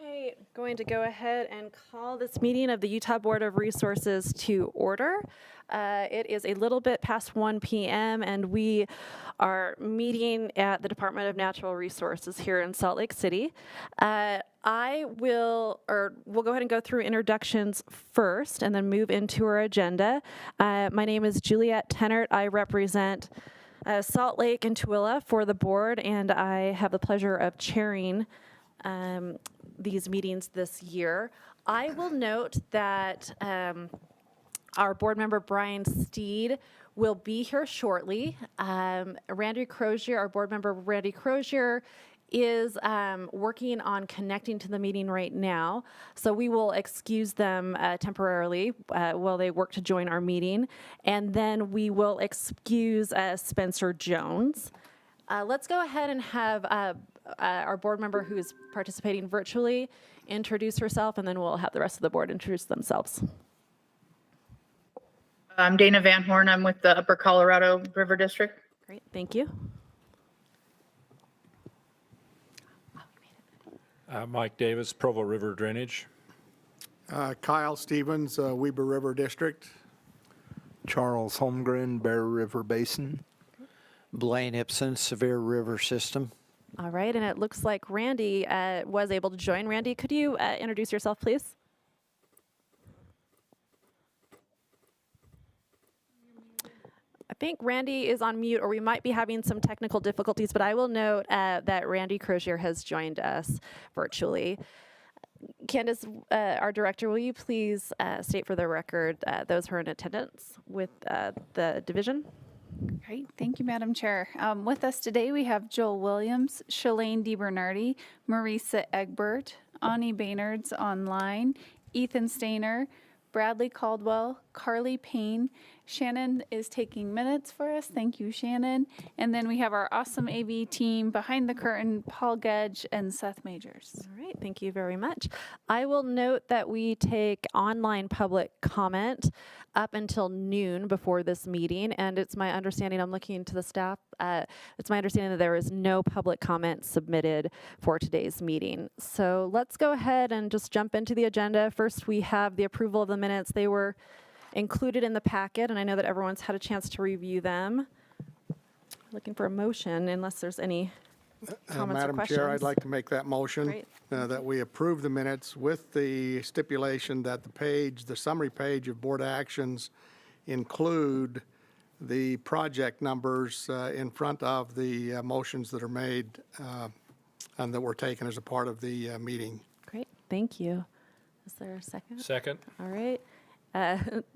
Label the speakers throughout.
Speaker 1: right, going to go ahead and call this meeting of the Utah Board of Resources to order. It is a little bit past 1 p.m. and we are meeting at the Department of Natural Resources here in Salt Lake City. We'll go ahead and go through introductions first and then move into our agenda. My name is Juliette Tennert. I represent Salt Lake and Tooele for the board, and I have the pleasure of chairing these meetings this year. I will note that our board member Brian Steed will be here shortly. Randy Crozier, our board member Randy Crozier, is working on connecting to the meeting right now, so we will excuse them temporarily while they work to join our meeting, and then we will excuse Spencer Jones. Let's go ahead and have our board member who is participating virtually introduce herself, and then we'll have the rest of the board introduce themselves.
Speaker 2: I'm Dana Van Horn. I'm with the Upper Colorado River District.
Speaker 1: Great, thank you.
Speaker 3: Mike Davis, Provo River Drainage.
Speaker 4: Kyle Stevens, Weber River District.
Speaker 5: Charles Holmgren, Bear River Basin.
Speaker 6: Blaine Ipson, Sevier River System.
Speaker 1: All right, and it looks like Randy was able to join. Randy, could you introduce yourself, please? I think Randy is on mute, or we might be having some technical difficulties, but I will note that Randy Crozier has joined us virtually. Candace, our director, will you please state for the record those who are in attendance with the division?
Speaker 7: Great, thank you, Madam Chair. With us today, we have Joel Williams, Shalane DiBernardi, Marisa Egbert, Ani Baynard's online, Ethan Stayner, Bradley Caldwell, Carly Payne. Shannon is taking minutes for us. Thank you, Shannon. And then we have our awesome AV team behind the curtain, Paul Gedge and Seth Majors.
Speaker 1: All right, thank you very much. I will note that we take online public comment up until noon before this meeting, and it's my understanding, I'm looking to the staff, it's my understanding that there is no public comment submitted for today's meeting. So let's go ahead and just jump into the agenda. First, we have the approval of the minutes. They were included in the packet, and I know that everyone's had a chance to review them. Looking for a motion, unless there's any comments or
Speaker 4: Madam
Speaker 1: questions.
Speaker 4: Chair, I'd like to make that motion
Speaker 1: Great.
Speaker 4: that we approve the minutes with the stipulation that the summary page of board actions include the project numbers in front of the motions that are made and that were taken as a part of the meeting.
Speaker 1: Great, thank you. Is there a second?
Speaker 3: Second.
Speaker 1: All right.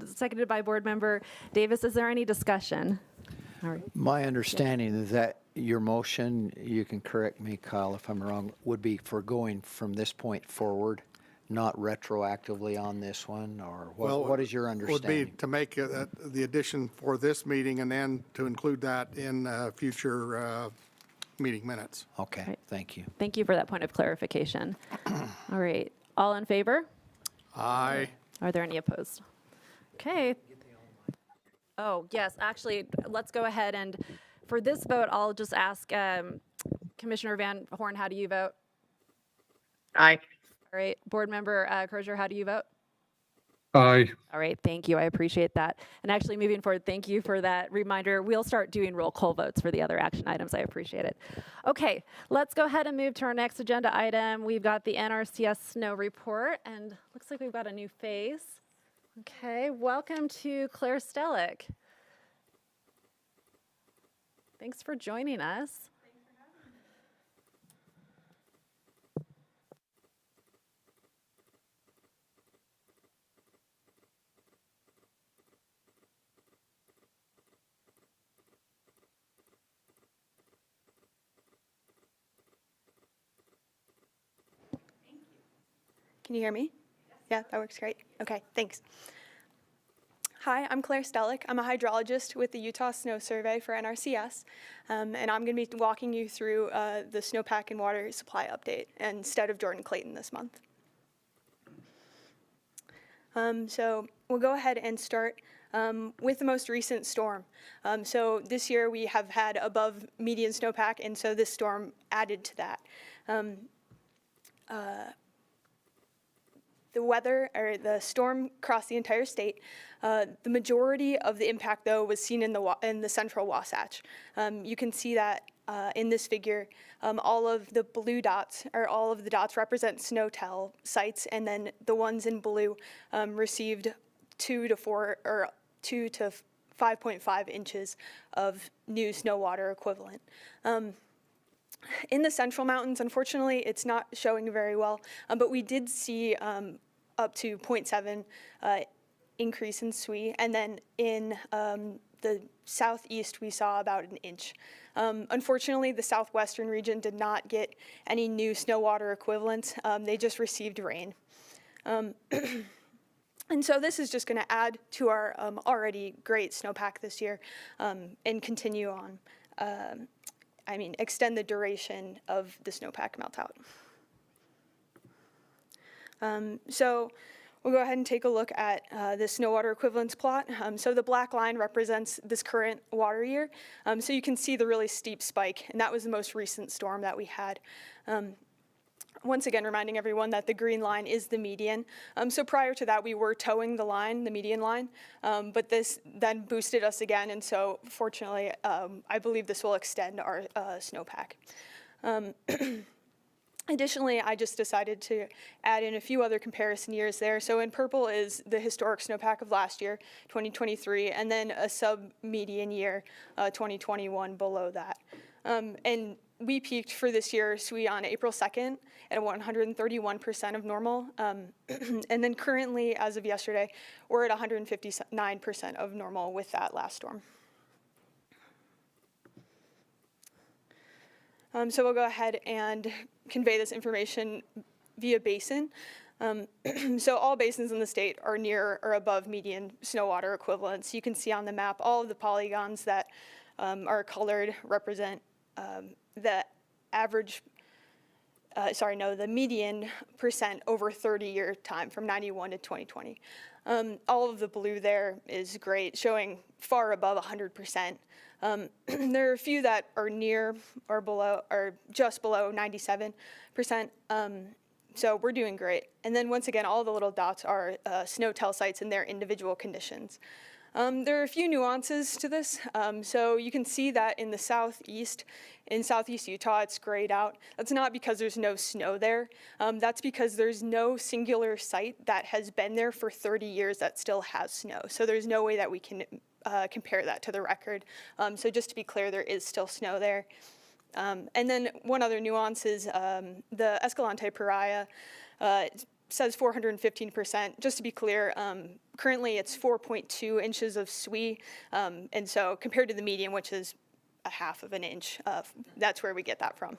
Speaker 1: Seconded by board member Davis. Is there any discussion? All right.
Speaker 6: My understanding is that your motion, you can correct me, Kyle, if I'm wrong, would be for going from this point forward, not retroactively on this one, or what is your understanding?
Speaker 4: Would be to make the addition for this meeting and then to include that in future meeting minutes.
Speaker 6: Okay,
Speaker 1: Right.
Speaker 6: thank you.
Speaker 1: Thank you for that point of clarification. All right. All in favor?
Speaker 4: Aye.
Speaker 1: Are there any opposed? Okay. Oh, yes. Actually, let's go ahead and for this vote, I'll just ask Commissioner Van Horn, how do you vote?
Speaker 2: Aye.
Speaker 1: All right. Board member Crozier, how do you vote?
Speaker 8: Aye.
Speaker 1: All right. Thank you. I appreciate that. And actually, moving forward, thank you for that reminder. We'll start doing roll call votes for the other action items. I appreciate it. Okay. Let's go ahead and move to our next agenda item. We've got the NRCS snow report, and looks like we've got a new face. Okay. Welcome to Claire Stellick. Thanks for joining us. Thanks for having me.
Speaker 9: Can you hear me? Yeah, that works great. Okay, thanks. Hi, I'm Claire Stellick. I'm a hydrologist with the Utah Snow Survey for NRCS, and I'm going to be walking you through the snowpack and water supply update instead of Jordan Clayton this month. So we'll go ahead and start with the most recent storm. So this year we have had above median snowpack, and so this storm added to that. the weather or the storm crossed the entire state. The majority of the impact, though, was seen in the central Wasatch. You can see that in this figure. All of the blue dots, or all of the dots, represent SNOTEL sites, and then the ones in blue received 2 to 5.5 inches of new snow water equivalent. In the central mountains, unfortunately, it's not showing very well, but we did see up to 0.7 increase in SWE, and then in the southeast, we saw about an inch. Unfortunately, the southwestern region did not get any new snow water equivalents. They just received rain. And so this is just going to add to our already great snowpack this year and continue on, extend the duration of the snowpack meltout. So we'll go ahead and take a look at the snow water equivalence plot. So the black line represents this current water year. So you can see the really steep spike, and that was the most recent storm that we had. Once again, reminding everyone that the green line is the median. So prior to that, we were towing the line, the median line, but this then boosted us again, and so fortunately, I believe this will extend our snowpack. Additionally, I just decided to add in a few other comparison years there. So in purple is the historic snowpack of last year, 2023, and then a sub-median year, 2021 below that. And we peaked for this year SWE on April 2nd at 131% of normal. And then currently, as of yesterday, we're at 159% of normal with that last storm. So we'll go ahead and convey this information via basin. So all basins in the state are near or above median snow water equivalents. You can see on the map all of the polygons that are colored represent the average, the median percent over 30-year time from 91 to 2020. All of the blue there is great, showing far above 100%. There are a few that are near or below, or just below 97%. So we're doing great. And then once again, all the little dots are SNOTEL sites and their individual conditions. There are a few nuances to this. So you can see that in the southeast, in southeast Utah, it's grayed out. That's not because there's no snow there. That's because there's no singular site that has been there for 30 years that still has snow. So there's no way that we can compare that to the record. So just to be clear, there is still snow there. And then one other nuance is the Escalante Pariah says 415%. Just to be clear, currently it's 4.2 inches of SWE, and so compared to the median, which is a half of an inch, that's where we get that from.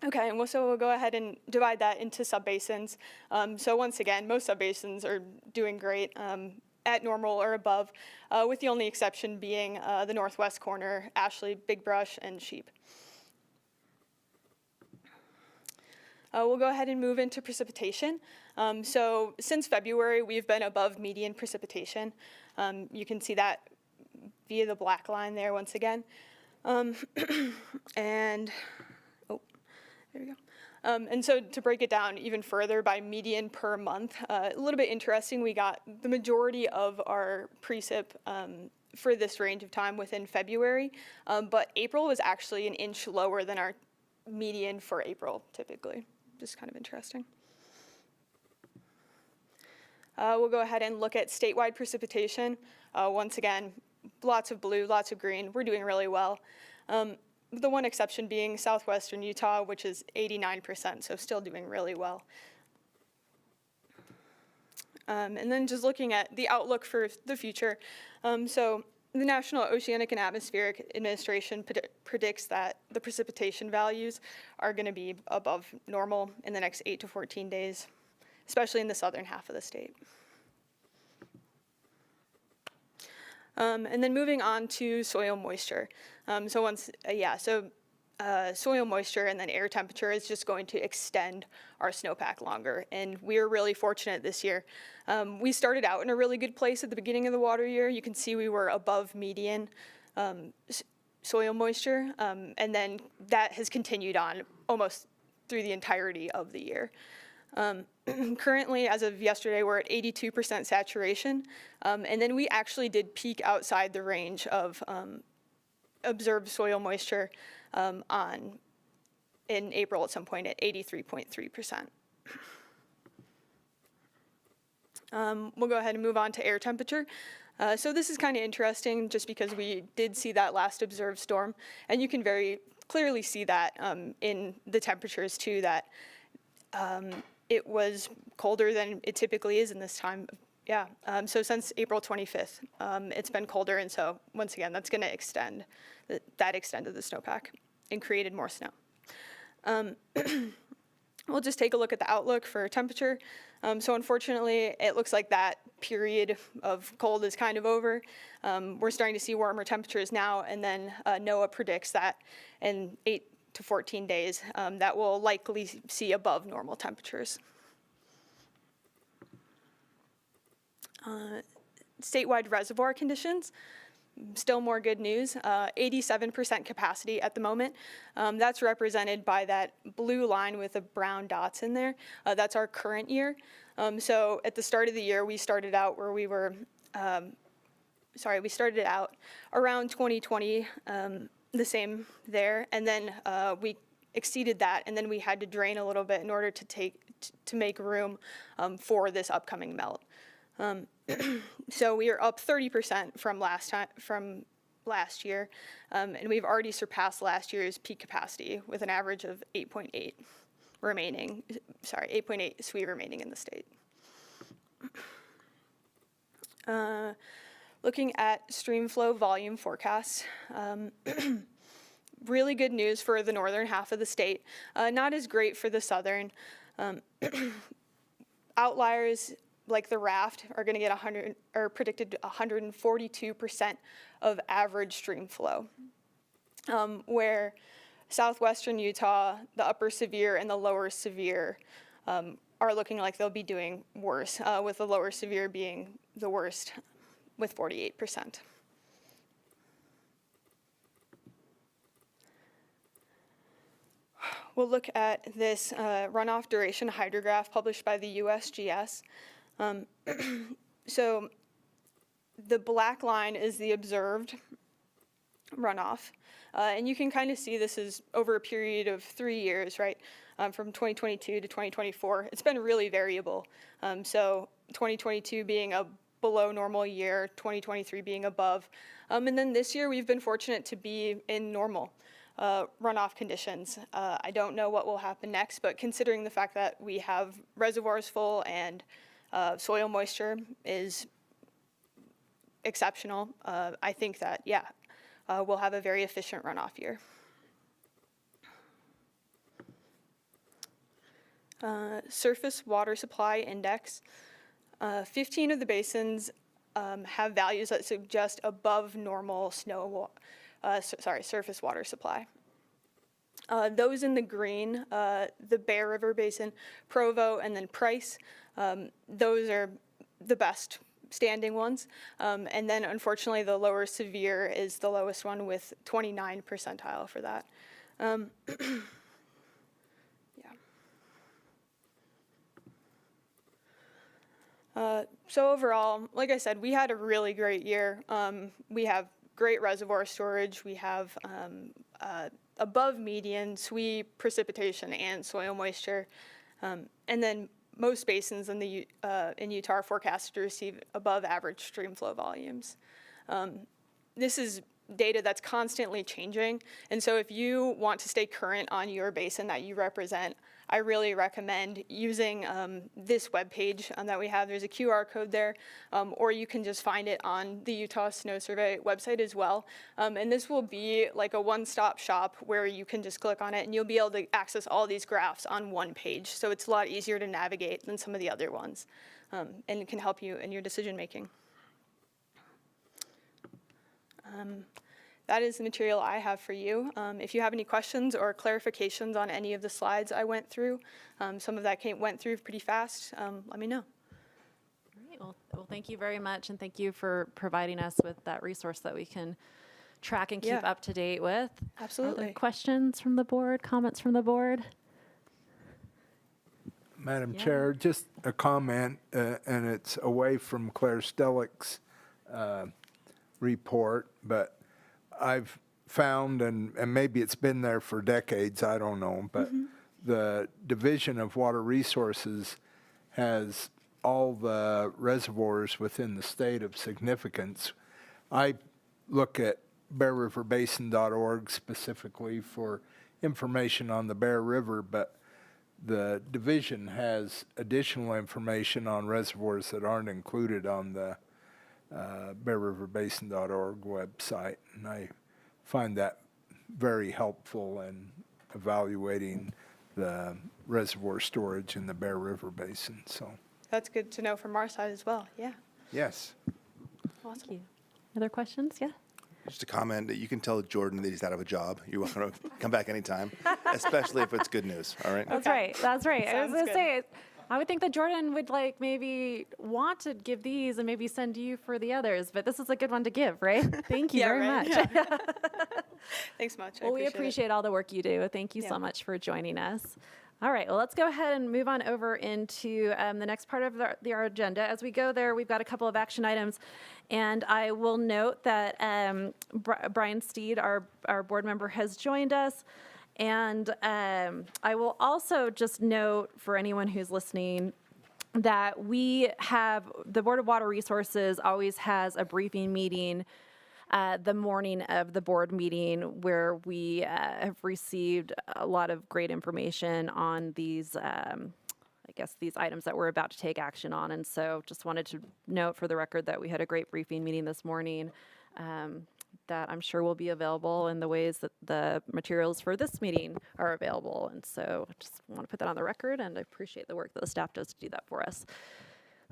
Speaker 9: Okay, and so we'll go ahead and divide that into subbasins. So once again, most subbasins are doing great at normal or above, with the only exception being the northwest corner, Ashley, Big Brush, and Sheep. We'll go ahead and move into precipitation. So since February, we've been above median precipitation. You can see that via the black line there once again. And there we go. And so to break it down even further by median per month, a little bit interesting, we got the majority of our precip for this range of time within February, but April was actually an inch lower than our median for April typically. Just kind of interesting. We'll go ahead and look at statewide precipitation. Once again, lots of blue, lots of green. We're doing really well. The one exception being southwestern Utah, which is 89%, so still doing really well. And then just looking at the outlook for the future. So the National Oceanic and Atmospheric Administration predicts that the precipitation values are going to be above normal in the next 8 to 14 days, especially in the southern half of the state. And then moving on to soil moisture. Soil moisture and then air temperature is just going to extend our snowpack longer. And we are really fortunate this year. We started out in a really good place at the beginning of the water year. You can see we were above median soil moisture, and then that has continued on almost through the entirety of the year. Currently, as of yesterday, we're at 82% saturation, and then we actually did peak outside the range of observed soil moisture in April at some point at 83.3%. We'll go ahead and move on to air temperature. So this is kind of interesting just because we did see that last observed storm, and you can very clearly see that in the temperatures too, that it was colder than it typically is in this time. Yeah, so since April 25th, it's been colder, and so once again, that's going to extend, that extended the snowpack and created more snow. We'll just take a look at the outlook for temperature. So unfortunately, it looks like that period of cold is kind of over. We're starting to see warmer temperatures now, and then NOAA predicts that in 8 to 14 days, that will likely see above normal temperatures. Statewide reservoir conditions, still more good news. 87% capacity at the moment. That's represented by that blue line with the brown dots in there. That's our current year. So at the start of the year, we started out where we were, we started out around 2020, the same there, and then we exceeded that, and then we had to drain a little bit in order to make room for this upcoming melt. So we are up 30% from last year, and we've already surpassed last year's peak capacity with an average of 8.8 SWE remaining in the state. Looking at stream flow volume forecasts, really good news for the northern half of the state, not as great for the southern. Outliers like the raft are going to get predicted 142% of average stream flow, where southwestern Utah, the upper severe and the lower severe are looking like they'll be doing worse, with the lower severe being the worst with 48%. We'll look at this runoff duration hydrograph published by the USGS. So the black line is the observed runoff. And you can kind of see this is over a period of 3 years, right? From 2022 to 2024. It's been really variable. So 2022 being a below normal year, 2023 being above. And then this year we've been fortunate to be in normal runoff conditions. I don't know what will happen next, but considering the fact that we have reservoirs full and soil moisture is exceptional, I think that, yeah, we'll have a very efficient runoff year. Surface water supply index. 15 of the basins have values that suggest above normal surface water supply. Those in the green, the Bear River Basin, Provo, and then Price, those are the best standing ones. And then unfortunately the lower severe is the lowest one with 29 percentile for that. So overall, like I said, we had a really great year. We have great reservoir storage. We have above median SWE precipitation and soil moisture. And then most basins in Utah are forecasted to receive above average stream flow volumes. This is data that's constantly changing. And so if you want to stay current on your basin that you represent, I really recommend using this webpage that we have. There's a QR code there, or you can just find it on the Utah Snow Survey website as well. And this will be like a one-stop shop where you can just click on it and you'll be able to access all these graphs on one page. So it's a lot easier to navigate than some of the other ones, and it can help you in your decision making. That is the material I have for you. If you have any questions or clarifications on any of the slides I went through, some of that went through pretty fast, let me know.
Speaker 1: All right, well, thank you very much, and thank you for providing us with that resource that we can track and keep
Speaker 9: Yeah.
Speaker 1: up to date with. Are there
Speaker 9: Absolutely.
Speaker 1: questions from the board, comments from the board?
Speaker 5: Madam
Speaker 1: Yeah.
Speaker 5: Chair, just a comment, and it's away from Claire Stellick's report, but I've found, and maybe it's been there for decades, I don't know, but the Division of Water Resources has all the reservoirs within the state of significance. I look at bearriverbasin.org specifically for information on the Bear River, but the division has additional information on reservoirs that aren't included on the bearriverbasin.org website, and I find that very helpful in evaluating the reservoir storage in the Bear River Basin. So,
Speaker 9: That's good to know from our side as well. Yeah.
Speaker 5: yes.
Speaker 9: Awesome.
Speaker 1: Thank you. Other questions? Yeah.
Speaker 8: Just a comment that you can tell Jordan that he's out of a job. You're welcome to come back anytime, especially if it's good news. All right.
Speaker 1: That's right. That's right. I was
Speaker 9: Sounds
Speaker 1: going to
Speaker 9: good.
Speaker 1: say, I would think that Jordan would like maybe want to give these and maybe send you for the others, but this is a good one to give, right? Thank you
Speaker 9: Yeah,
Speaker 1: very
Speaker 9: right?
Speaker 1: much.
Speaker 9: Yeah. Thanks much.
Speaker 1: Well, we appreciate all the work you do. Thank you so
Speaker 9: Yeah.
Speaker 1: much for joining us. All right, well, let's go ahead and move on over into the next part of our agenda. As we go there, we've got a couple of action items, and I will note that Brian Steed, our board member, has joined us. And I will also just note for anyone who's listening that we have, the Board of Water Resources always has a briefing meeting the morning of the board meeting where we have received a lot of great information on these, I guess, these items that we're about to take action on. And so just wanted to note for the record that we had a great briefing meeting this morning that I'm sure will be available in the ways that the materials for this meeting are available. And so I just want to put that on the record, and I appreciate the work that the staff does to do that for us.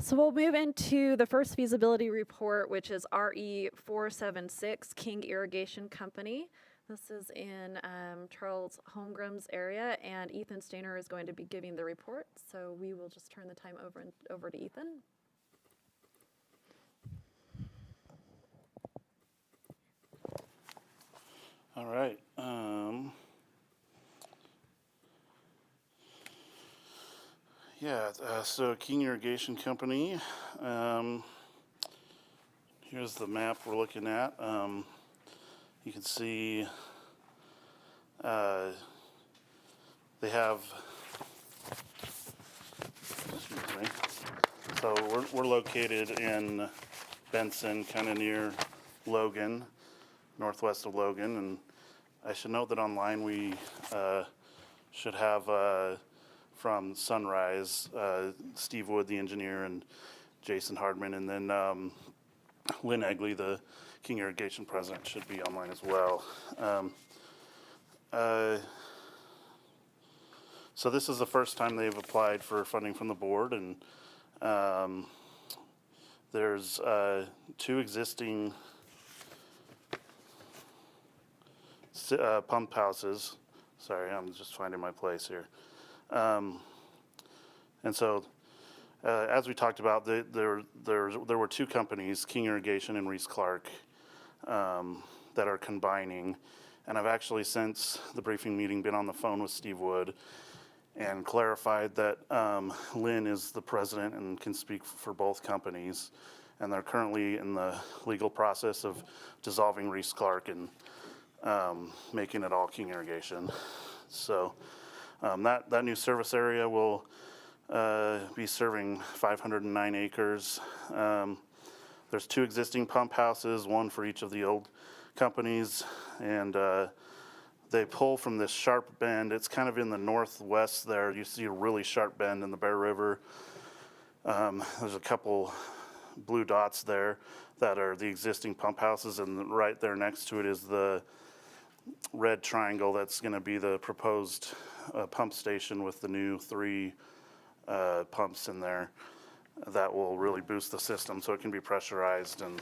Speaker 1: So we'll move into the first feasibility report, which is RE 476, King Irrigation Company. This is in Charles Holmgren's area, and Ethan Stayner is going to be giving the report. So we will just turn the time over to Ethan.
Speaker 10: All right. So King Irrigation Company. Here's the map we're looking at. You can see they have. Excuse me. So we're located in Benson, kind of near Logan, northwest of Logan, and I should note that online we should have from Sunrise, Steve Wood, the engineer, and Jason Hardman, and then Lynn Egley, the King Irrigation president, should be online as well. So this is the first time they've applied for funding from the board, and there's 2 existing pump houses. Sorry, I'm just finding my place here. And so, as we talked about, there were 2 companies, King Irrigation and Reese Clark, that are combining. And I've actually, since the briefing meeting, been on the phone with Steve Wood and clarified that Lynn is the president and can speak for both companies. And they're currently in the legal process of dissolving Reese Clark and making it all King Irrigation. So that new service area will be serving 509 acres. There's 2 existing pump houses, 1 for each of the old companies, and they pull from this sharp bend. It's kind of in the northwest there. You see a really sharp bend in the Bear River. There's a couple blue dots there that are the existing pump houses, and right there next to it is the red triangle that's going to be the proposed pump station with the new 3 pumps in there that will really boost the system so it can be pressurized. And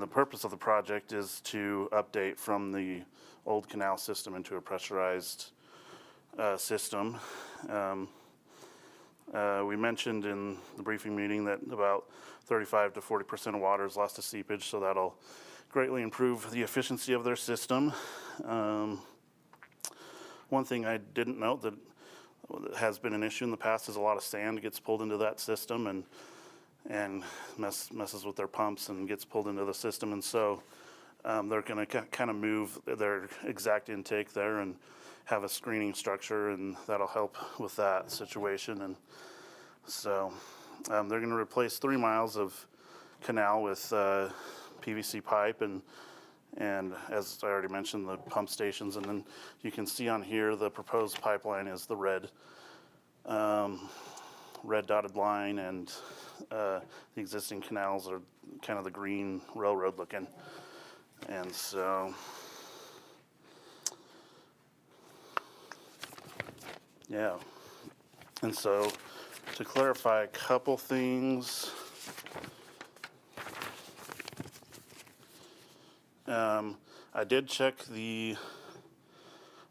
Speaker 10: the purpose of the project is to update from the old canal system into a pressurized system. We mentioned in the briefing meeting that about 35 to 40% of water is lost to seepage, so that'll greatly improve the efficiency of their system. One thing I didn't note that has been an issue in the past is a lot of sand gets pulled into that system and messes with their pumps and gets pulled into the system. And so they're going to kind of move their exact intake there and have a screening structure, and that'll help with that situation. And so they're going to replace 3 miles of canal with PVC pipe and as I already mentioned, the pump stations. And then you can see on here the proposed pipeline is the red dotted line, and the existing canals are kind of the green railroad looking. And so, yeah. And so to clarify a couple things, I did check the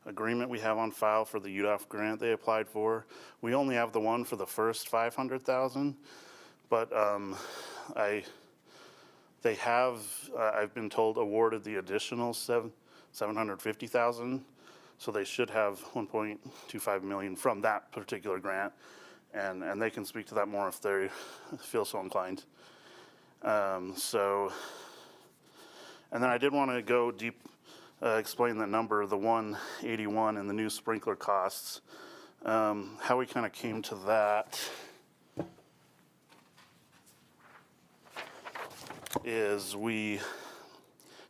Speaker 10: agreement we have on file for the UDOF grant they applied for. We only have the one for the first 500,000, but they have, I've been told, awarded the additional 750,000. So they should have 1.25 million from that particular grant, and they can speak to that more if they feel so inclined. And then I did want to go deep, explain the number, the 181 and the new sprinkler costs. How we kind of came to that is we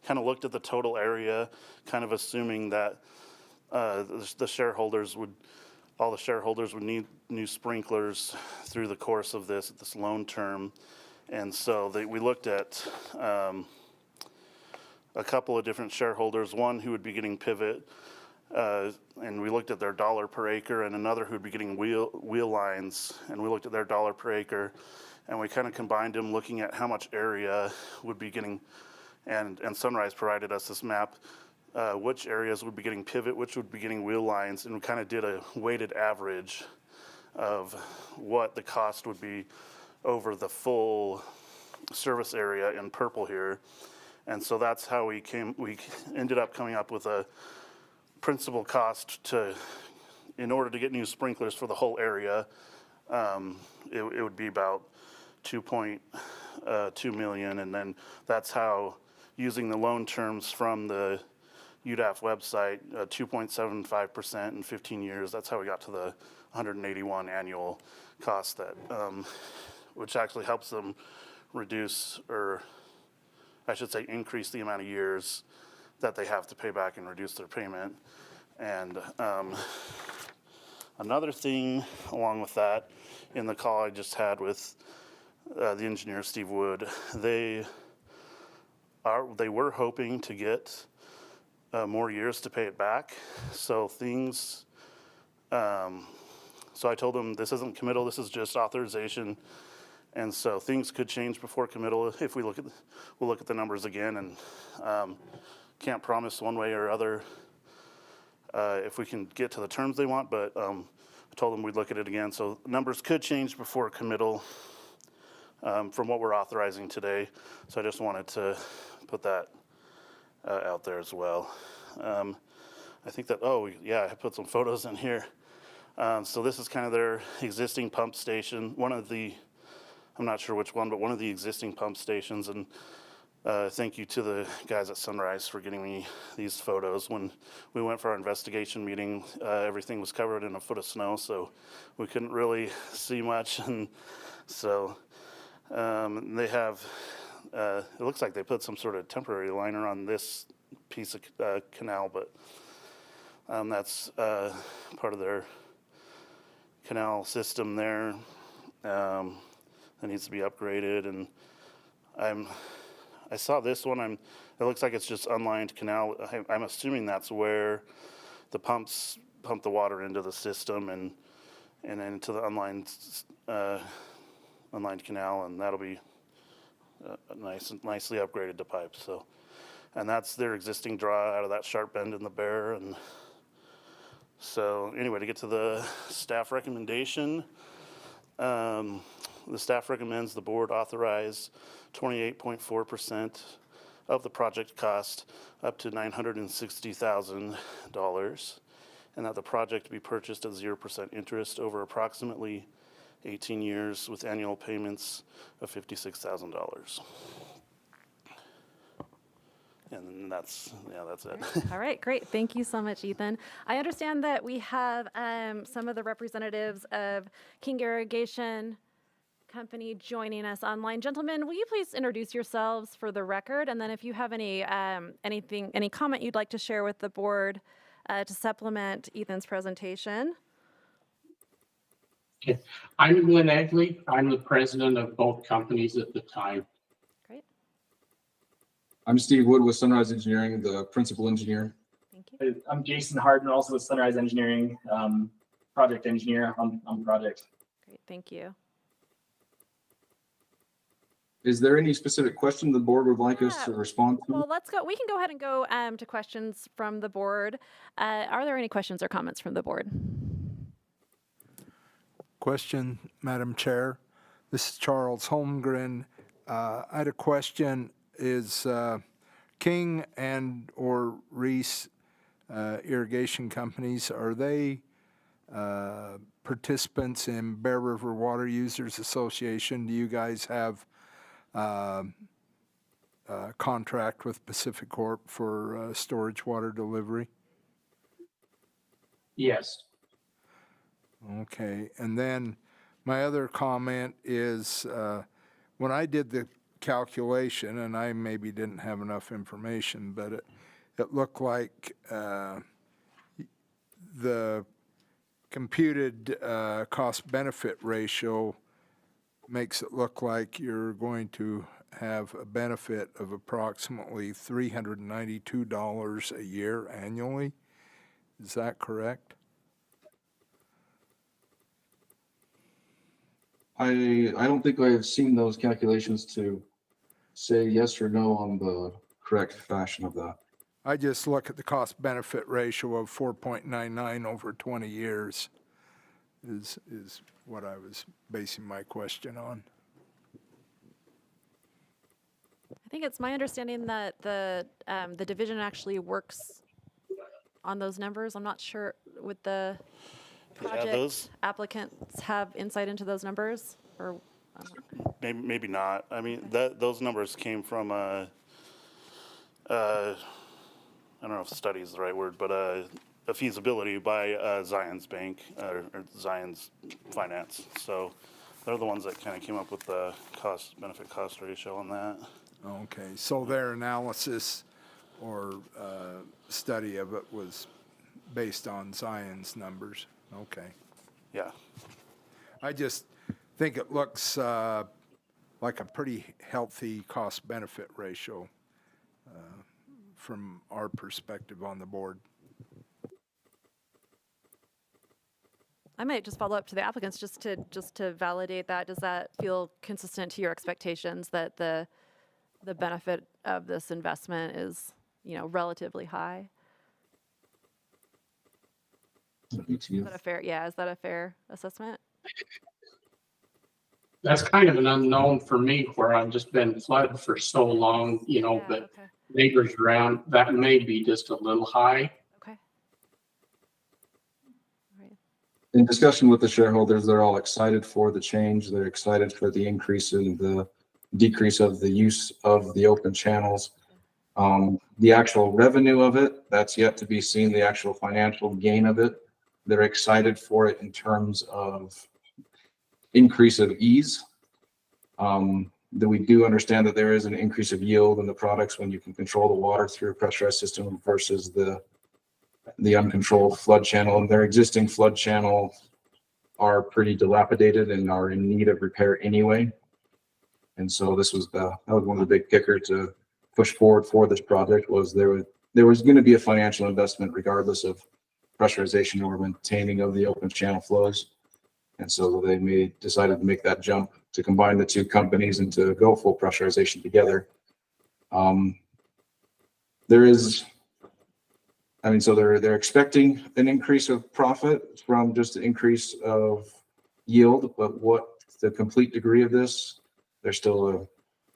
Speaker 10: kind of looked at the total area, kind of assuming that the shareholders would, all the shareholders would need new sprinklers through the course of this loan term. And so we looked at a couple of different shareholders, one who would be getting pivot, and we looked at their dollar per acre, and another who would be getting wheel lines, and we looked at their dollar per acre, and we kind of combined them looking at how much area would be getting, and Sunrise provided us this map, which areas would be getting pivot, which would be getting wheel lines, and we kind of did a weighted average of what the cost would be over the full service area in purple here. And so that's how we ended up coming up with a principal cost in order to get new sprinklers for the whole area. It would be about 2.2 million, and then that's how, using the loan terms from the UDAF website, 2.75% in 15 years, that's how we got to the 181 annual cost that, which actually helps them reduce, or I should say increase the amount of years that they have to pay back and reduce their payment. And another thing along with that, in the call I just had with the engineer, Steve Wood, they were hoping to get more years to pay it back. So so I told them this isn't committal, this is just authorization. And so things could change before committal if we'll look at the numbers again, and can't promise one way or other if we can get to the terms they want, but I told them we'd look at it again. So numbers could change before committal from what we're authorizing today. So I just wanted to put that out there as well. I think that, oh yeah, I put some photos in here. So this is kind of their existing pump station. One of the, I'm not sure which one, but one of the existing pump stations. And thank you to the guys at Sunrise for getting me these photos. When we went for our investigation meeting, everything was covered in a foot of snow, so we couldn't really see much. And so they have, it looks like they put some sort of temporary liner on this piece of canal, but that's part of their canal system there. That needs to be upgraded, and I saw this one. It looks like it's just unlined canal. I'm assuming that's where the pumps pump the water into the system and into the unlined canal, and that'll be nicely upgraded to pipes. So, and that's their existing draw out of that sharp bend in the Bear. And so anyway, to get to the staff recommendation. The staff recommends the board authorize 28.4% of the project cost up to $960,000, and that the project be purchased at 0% interest over approximately 18 years with annual payments of $56,000. And that's it.
Speaker 1: All right, great. Thank you so much, Ethan. I understand that we have some of the representatives of King Irrigation Company joining us online. Gentlemen, will you please introduce yourselves for the record? And then if you have any comment you'd like to share with the board to supplement Ethan's presentation.
Speaker 11: Okay. I'm Glenn Egley. I'm the president of both companies at the time.
Speaker 1: Great.
Speaker 12: I'm Steve Wood with Sunrise Engineering, the principal engineer.
Speaker 1: Thank you.
Speaker 13: I'm Jason Harden, also with Sunrise Engineering, project engineer on the project.
Speaker 1: Great, thank you.
Speaker 12: Is there any specific question the board would like us to respond to?
Speaker 1: Well, let's go. We can go ahead and go to questions from the board. Are there any questions or comments from the board?
Speaker 5: Question, Madam Chair. This is Charles Holmgren. I had a question. Is King and or Reese irrigation companies, are they participants in Bear River Water Users Association? Do you guys have contract with Pacific Corp for storage water delivery?
Speaker 11: Yes.
Speaker 5: Okay, and then my other comment is when I did the calculation, and I maybe didn't have enough information, but it looked like the computed cost-benefit ratio makes it look like you're going to have a benefit of approximately $392 a year annually. Is that correct?
Speaker 12: I don't think I have seen those calculations to say yes or no on the correct fashion of that.
Speaker 5: I just look at the cost-benefit ratio of 4.99 over 20 years is what I was basing my question on.
Speaker 1: I think it's my understanding that the division actually works on those numbers. I'm not sure with the project applicants have insight into those numbers, or
Speaker 10: Maybe not. I mean, those numbers came from I don't know if study is the right word, but a feasibility by Zion's Bank or Zion's Finance. So they're the ones that kind of came up with the benefit cost ratio on that.
Speaker 5: Okay, so their analysis or study of it was based on Zion's numbers. Okay.
Speaker 10: Yeah.
Speaker 5: I just think it looks like a pretty healthy cost-benefit ratio from our perspective on the board.
Speaker 1: I might just follow up to the applicants just to validate that. Does that feel consistent to your expectations that the benefit of this investment is, relatively high? Is that a fair? Yeah, is that a fair assessment?
Speaker 11: That's kind of an unknown for me, where I've just been flooded for so long, but
Speaker 1: okay.
Speaker 11: neighbors around, that may be just a little high.
Speaker 1: Okay. Right.
Speaker 12: In discussion with the shareholders, they're all excited for the change. They're excited for the increase in the decrease of the use of the open channels. The actual revenue of it, that's yet to be seen, the actual financial gain of it. They're excited for it in terms of increase of ease. That we do understand that there is an increase of yield in the products when you can control the water through a pressurized system versus the uncontrolled flood channel. And their existing flood channel are pretty dilapidated and are in need of repair anyway. And so this was that was one of the big kicker to push forward for this project, was there was going to be a financial investment regardless of pressurization or maintaining of the open channel flows. And so they decided to make that jump to combine the two companies and to go full pressurization together. So they're expecting an increase of profit from just an increase of yield, but what the complete degree of this, there's still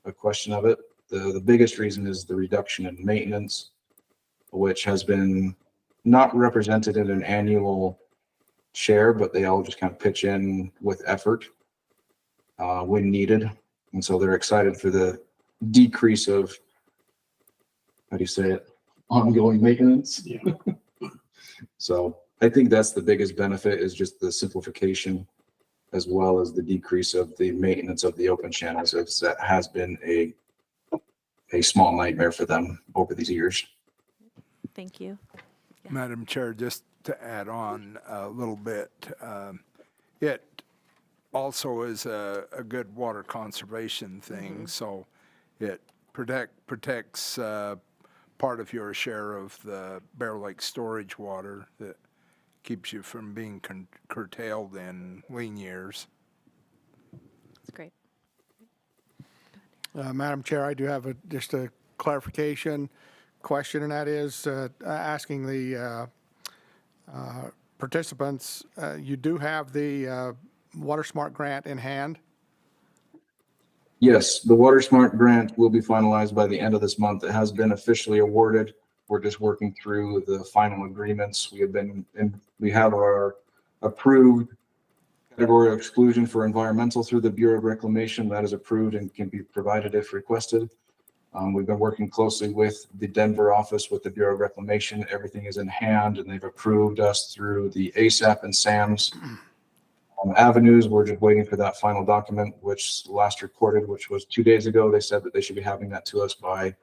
Speaker 12: a question of it. The biggest reason is the reduction in maintenance, which has been not represented in an annual share, but they all just kind of pitch in with effort when needed. And so they're excited for the decrease of, how do you say it, ongoing maintenance.
Speaker 11: Yeah.
Speaker 12: So I think that's the biggest benefit, is just the simplification, as well as the decrease of the maintenance of the open channels, as that has been a small nightmare for them over these years.
Speaker 1: Thank you. Yeah.
Speaker 5: Madam Chair, just to add on a little bit, it also is a good water conservation thing. So it protects part of your share of the Bear Lake storage water that keeps you from being curtailed in lean years.
Speaker 1: That's great.
Speaker 4: Madam Chair, I do have just a clarification question, and that is asking the participants, you do have the Water Smart grant in hand?
Speaker 12: Yes, the Water Smart grant will be finalized by the end of this month. It has been officially awarded. We're just working through the final agreements. We have our approved category of exclusion for environmental through the Bureau of Reclamation. That is approved and can be provided if requested. We've been working closely with the Denver office with the Bureau of Reclamation. Everything is in hand, and they've approved us through the ASAP and SAMS avenues. We're just waiting for that final document, which last reported, which was 2 days ago. They said that they should be having that to us by,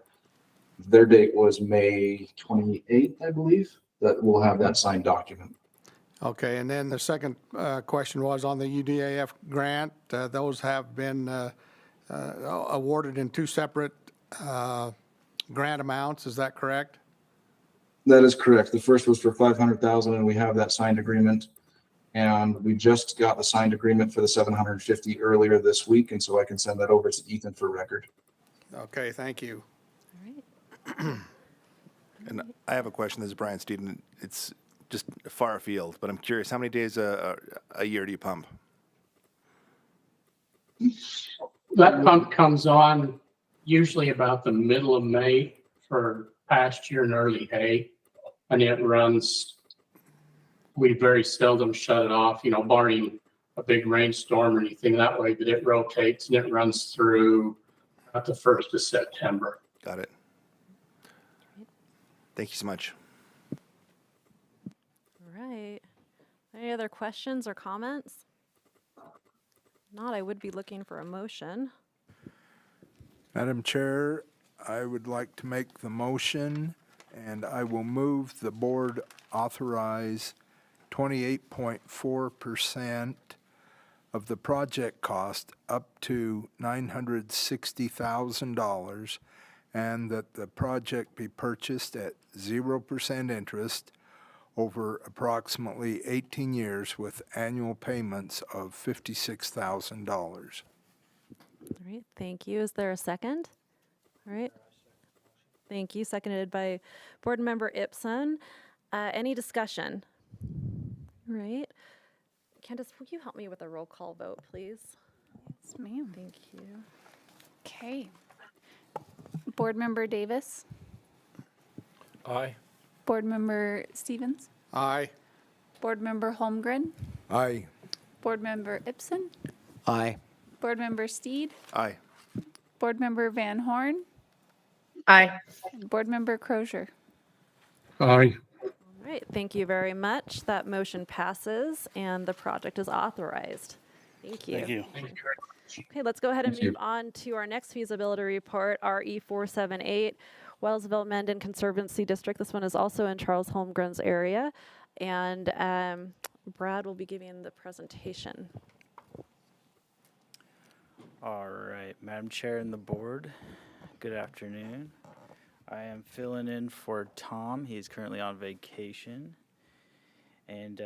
Speaker 12: their date was May 28th, I believe, that we'll have that signed document.
Speaker 4: Okay, and then the second question was on the UDAF grant. Those have been awarded in two separate grant amounts. Is that correct?
Speaker 12: That is correct. The first was for $500,000, and we have that signed agreement. And we just got the signed agreement for the $750 earlier this week, and so I can send that over to Ethan for record.
Speaker 4: Okay, thank you.
Speaker 1: All right.
Speaker 8: And I have a question. This is Brian Steeden. It's just far afield, but I'm curious, how many days a year do you pump?
Speaker 11: That pump comes on usually about the middle of May for pasture and early hay, and it runs. We very seldom shut it off, barring a big rainstorm or anything that way, but it rotates and it runs through about the 1st of September.
Speaker 8: Got it. Thank you so much.
Speaker 1: All right. Any other questions or comments? Not, I would be looking for a motion.
Speaker 5: Madam Chair, I would like to make the motion, and I will move the board authorize 28.4% of the project cost up to $960,000, and that the project be purchased at 0% interest over approximately 18 years with annual payments of $56,000.
Speaker 1: All right, thank you. Is there a second? All right. Thank you. Seconded by Board Member Ipson. Any discussion? All right. Candace, will you help me with a roll call vote, please?
Speaker 7: Yes, ma'am.
Speaker 1: Thank you.
Speaker 7: Okay. Board Member Davis.
Speaker 3: Aye.
Speaker 7: Board Member Stevens.
Speaker 4: Aye.
Speaker 7: Board Member Holmgren.
Speaker 5: Aye.
Speaker 7: Board Member Ipson.
Speaker 6: Aye.
Speaker 7: Board Member Steed.
Speaker 8: Aye.
Speaker 7: Board Member Van Horn.
Speaker 2: Aye.
Speaker 7: And Board Member Crozier.
Speaker 11: Aye.
Speaker 1: All right, thank you very much. That motion passes and the project is authorized. Thank you.
Speaker 10: Thank you.
Speaker 1: Okay, let's go ahead and
Speaker 12: Thank you.
Speaker 1: move on to our next feasibility report, RE 478, Wellsville-Mendon Conservancy District. This one is also in Charles Holmgren's area. And Brad will be giving the presentation.
Speaker 14: All right, Madam Chair and the board, good afternoon. I am filling in for Tom. He's currently on vacation. And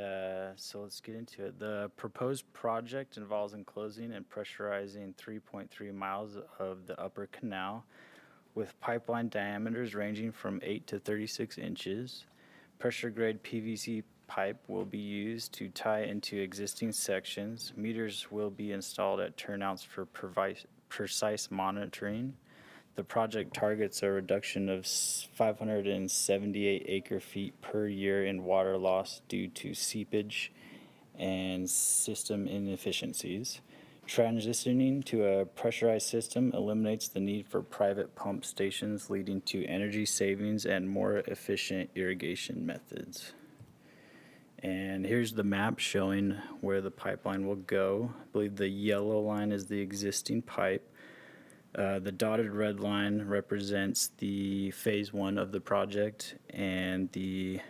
Speaker 14: so let's get into it. The proposed project involves enclosing and pressurizing 3.3 miles of the upper canal with pipeline diameters ranging from 8 to 36 inches. Pressure grade PVC pipe will be used to tie into existing sections. Meters will be installed at turnouts for precise monitoring. The project targets a reduction of 578 acre-feet per year in water loss due to seepage and system inefficiencies. Transitioning to a pressurized system eliminates the need for private pump stations, leading to energy savings and more efficient irrigation methods. And here's the map showing where the pipeline will go. I believe the yellow line is the existing pipe. The dotted red line represents the phase 1 of the project, and the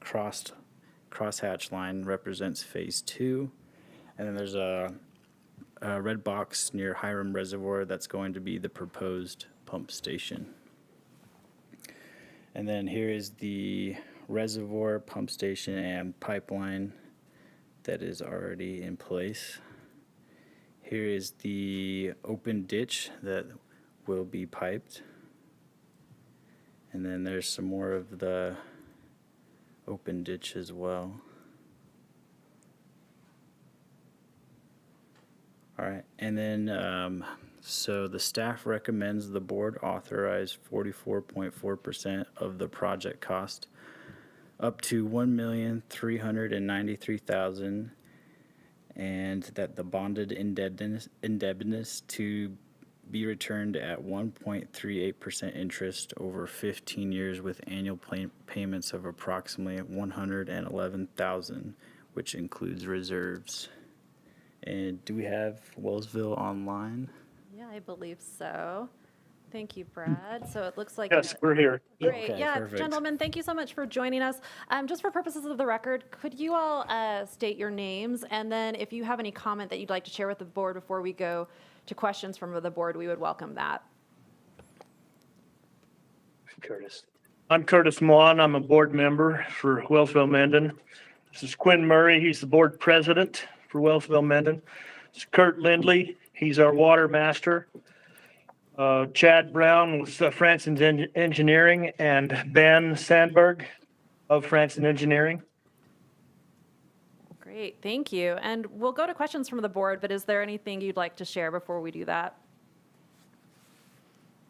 Speaker 14: crosshatch line represents phase 2. And then there's a red box near Hiram Reservoir that's going to be the proposed pump station. And then here is the reservoir, pump station, and pipeline that is already in place. Here is the open ditch that will be piped. And then there's some more of the open ditch as well. All right, and then so the staff recommends the board authorize 44.4% of the project cost up to $1,393,000, and that the bonded indebtedness to be returned at 1.38% interest over 15 years with annual payments of approximately $111,000, which includes reserves. And do we have Wellsville online?
Speaker 1: Yeah, I believe so. Thank you, Brad. So it looks like.
Speaker 13: Yes, we're here.
Speaker 1: Great.
Speaker 14: Okay,
Speaker 1: Yeah,
Speaker 14: perfect.
Speaker 1: Gentlemen, thank you so much for joining us. Just for purposes of the record, could you all state your names? And then if you have any comment that you'd like to share with the board before we go to questions from the board, we would welcome that.
Speaker 13: Curtis. I'm Curtis Maughan. I'm a board member for Wellsville-Mendon. This is Quinn Murray. He's the board president for Wellsville-Mendon. This is Kurt Lindley. He's our water master. Chad Brown with Franson Engineering, and Ben Sandberg of Franson Engineering.
Speaker 1: Great, thank you. And we'll go to questions from the board, but is there anything you'd like to share before we do that?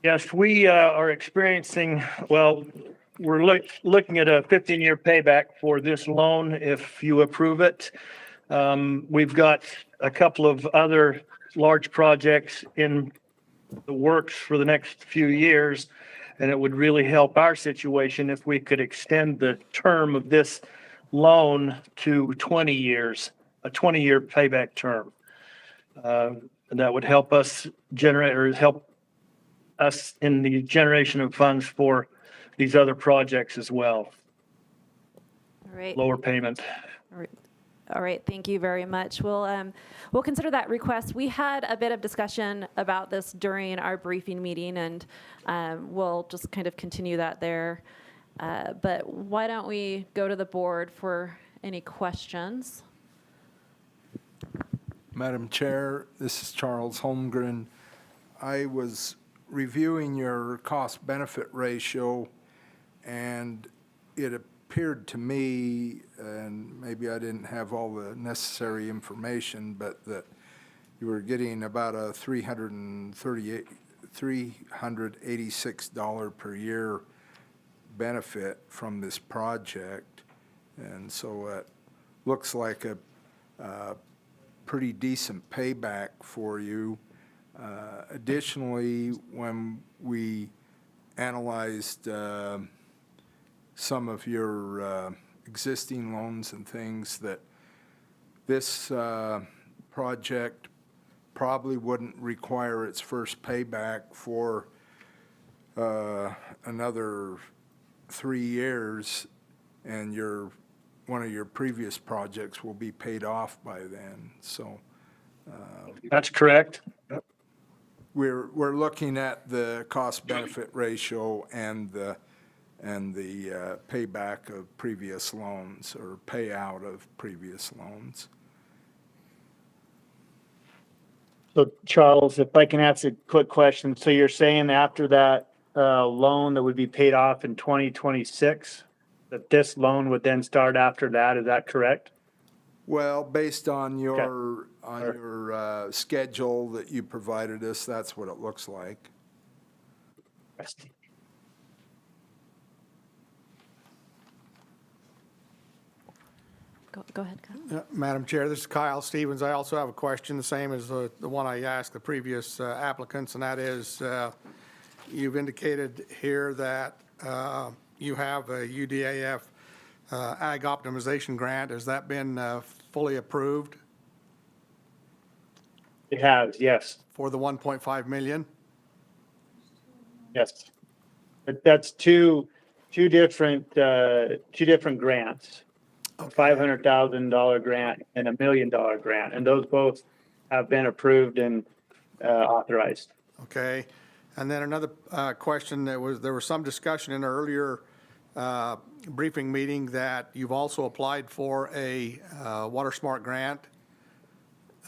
Speaker 13: Yes, we are experiencing, well, we're looking at a 15-year payback for this loan if you approve it. We've got a couple of other large projects in the works for the next few years, and it would really help our situation if we could extend the term of this loan to 20 years, a 20-year payback term. And that would help us generate, or help us in the generation of funds for these other projects as well.
Speaker 1: All right.
Speaker 13: Lower payment.
Speaker 1: All right. All right, thank you very much. We'll consider that request. We had a bit of discussion about this during our briefing meeting, and we'll just kind of continue that there. But why don't we go to the board for any questions?
Speaker 5: Madam Chair, this is Charles Holmgren. I was reviewing your cost-benefit ratio, and it appeared to me, and maybe I didn't have all the necessary information, but that you were getting about a $386 per year benefit from this project. And so it looks like a pretty decent payback for you. Additionally, when we analyzed some of your existing loans and things, that this project probably wouldn't require its first payback for another 3 years, and one of your previous projects will be paid off by then. So
Speaker 13: That's correct.
Speaker 5: we're looking at the cost-benefit ratio and the payback of previous loans, or payout of previous loans.
Speaker 13: So Charles, if I can ask a quick question. So you're saying after that loan that would be paid off in 2026, that this loan would then start after that, is that correct?
Speaker 5: Well, based on your, schedule that you provided us, that's what it looks like.
Speaker 1: Go ahead, Kyle.
Speaker 4: Madam Chair, this is Kyle Stevens. I also have a question, the same as the one I asked the previous applicants, and that is, you've indicated here that you have a UDAF Ag Optimization Grant. Has that been fully approved
Speaker 13: It has, yes,
Speaker 4: for the 1.5 million?
Speaker 13: yes. But that's two different grants. A $500,000 grant and $1 million grant, and those both have been approved and authorized.
Speaker 4: Okay. And then another question, there was some discussion in an earlier briefing meeting that you've also applied for a Water Smart grant,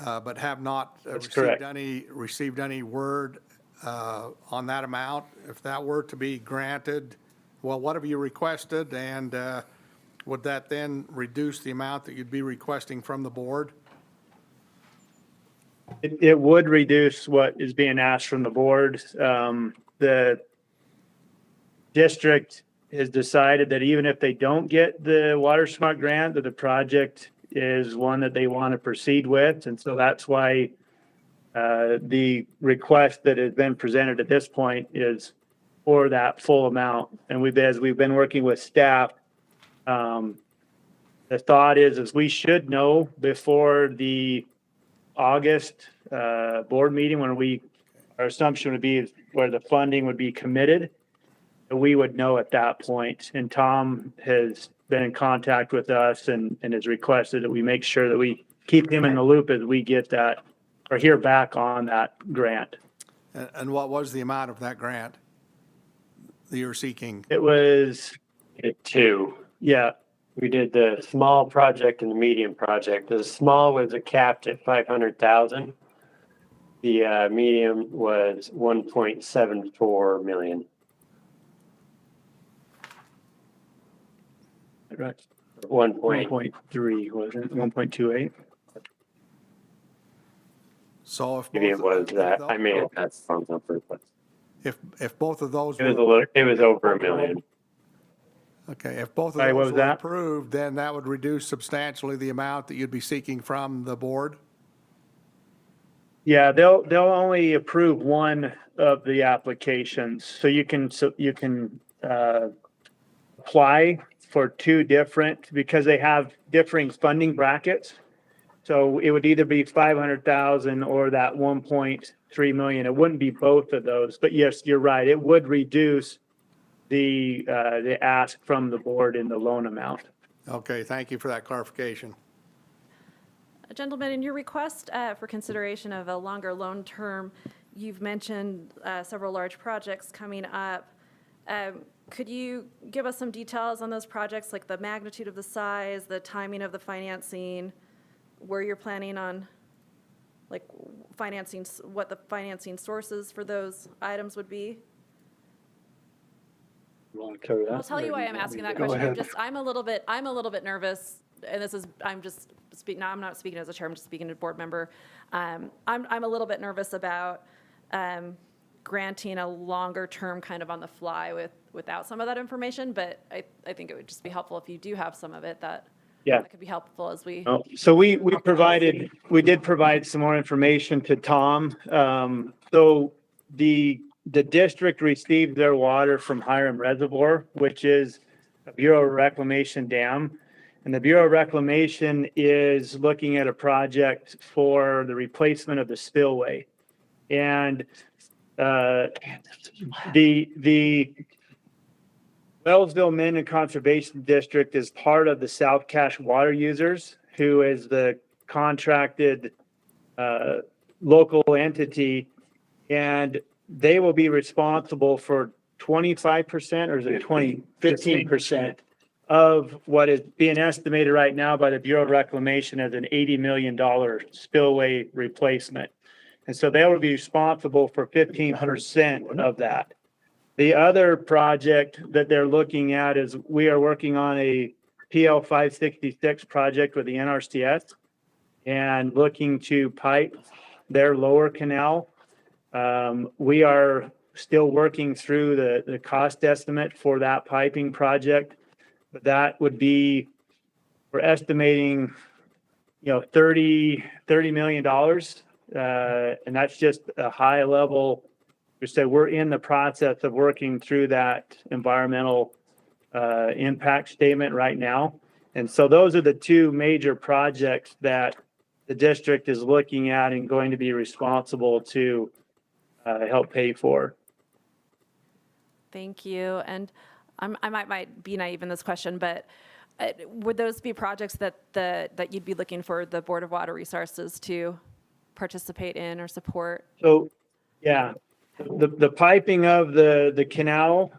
Speaker 4: but have not received any word on that amount. If that were to be granted, well, what have you requested, and would that then reduce the amount that you'd be requesting from the board?
Speaker 13: It would reduce what is being asked from the board. The district has decided that even if they don't get the Water Smart grant, that the project is one that they want to proceed with. And so that's why the request that has been presented at this point is for that full amount. And as we've been working with staff, the thought is we should know before the August board meeting, when our assumption would be where the funding would be committed, we would know at that point. And Tom has been in contact with us and has requested that we make sure that we keep him in the loop as we get that or hear back on that grant.
Speaker 4: And what was the amount of that grant that you're seeking?
Speaker 13: It was
Speaker 15: two.
Speaker 13: Yeah.
Speaker 15: We did the small project and the medium project. The small was capped at 500,000. The medium was 1.74 million.
Speaker 13: Right.
Speaker 15: 1.3
Speaker 13: was it? 1.28.
Speaker 4: So if
Speaker 15: maybe it was that. I may have had some number, but
Speaker 4: if both of those
Speaker 15: it was over $1 million.
Speaker 4: Okay, if both of those were approved, then that would reduce substantially the amount that you'd be seeking from the board?
Speaker 13: Yeah, they'll only approve one of the applications. So you can apply for two different, because they have differing funding brackets. So it would either be 500,000 or that 1.3 million. It wouldn't be both of those, but yes, you're right. It would reduce the ask from the board in the loan amount.
Speaker 4: Okay, thank you for that clarification.
Speaker 1: Gentlemen, in your request for consideration of a longer loan term, you've mentioned several large projects coming up. Could you give us some details on those projects, like the magnitude of the size, the timing of the financing, where you're planning on, like, financing, what the financing sources for those items would be?
Speaker 13: You want to cover that?
Speaker 1: I'll tell you why I'm asking that question. I'm a little bit nervous, and I'm just speaking. Now I'm not speaking as a chair. I'm just speaking as a board member. I'm a little bit nervous about granting a longer term kind of on the fly without some of that information. But I think it would just be helpful if you do have some of it that could be helpful as we.
Speaker 13: So we did provide some more information to Tom. So the district received their water from Hiram Reservoir, which is a Bureau of Reclamation dam. And the Bureau of Reclamation is looking at a project for the replacement of the spillway. And the Wellsville-Mendon Conservation District is part of the South Cache Water Users, who is the contracted local entity. And they will be responsible for 25%, or is it 15% of what is being estimated right now by the Bureau of Reclamation as an $80 million spillway replacement. And so they will be responsible for 15% of that. The other project that they're looking at is we are working on a PL 566 project with the NRCS and looking to pipe their lower canal. We are still working through the cost estimate for that piping project. But that would be, we're estimating, $30 million. And that's just a high level. We said we're in the process of working through that environmental impact statement right now. And so those are the two major projects that the district is looking at and going to be responsible to help pay for.
Speaker 1: Thank you. And I might be naive in this question, but would those be projects that you'd be looking for the Board of Water Resources to participate in or support?
Speaker 13: So, yeah, the piping of the canal,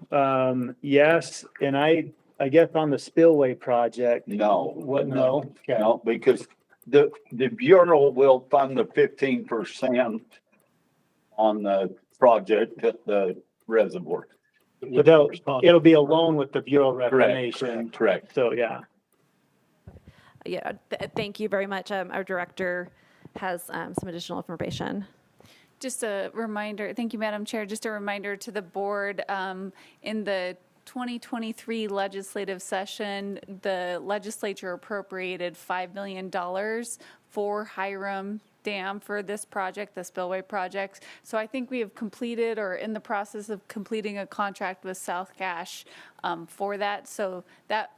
Speaker 13: yes, and I guess on the spillway project.
Speaker 16: No.
Speaker 13: What? No. Okay.
Speaker 16: No, because the Bureau will fund the 15% on the project at the reservoir.
Speaker 13: But it'll be a loan with the Bureau of Reclamation.
Speaker 16: Correct.
Speaker 13: So, yeah.
Speaker 1: Yeah, thank you very much. Our director has some additional information.
Speaker 7: Just a reminder, thank you, Madam Chair. Just a reminder to the board, in the 2023 legislative session, the legislature appropriated $5 million for Hiram Dam for this project, the spillway project. So I think we have completed or in the process of completing a contract with South Cache for that. So that,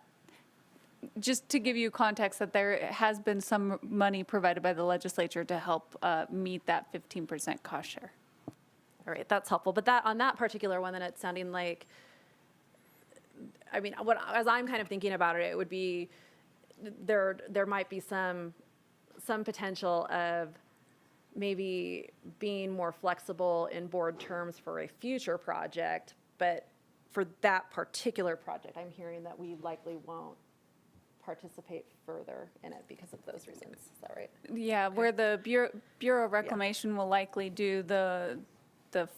Speaker 7: just to give you context, that there has been some money provided by the legislature to help meet that 15% cost share.
Speaker 1: All right, that's helpful. But on that particular one, then it's sounding like, I mean, as I'm kind of thinking about it, it would be there might be some potential of maybe being more flexible in board terms for a future project, but for that particular project, I'm hearing that we likely won't participate further in it because of those reasons. Is that right?
Speaker 7: Yeah, okay. Where the Bureau of Reclamation will likely do the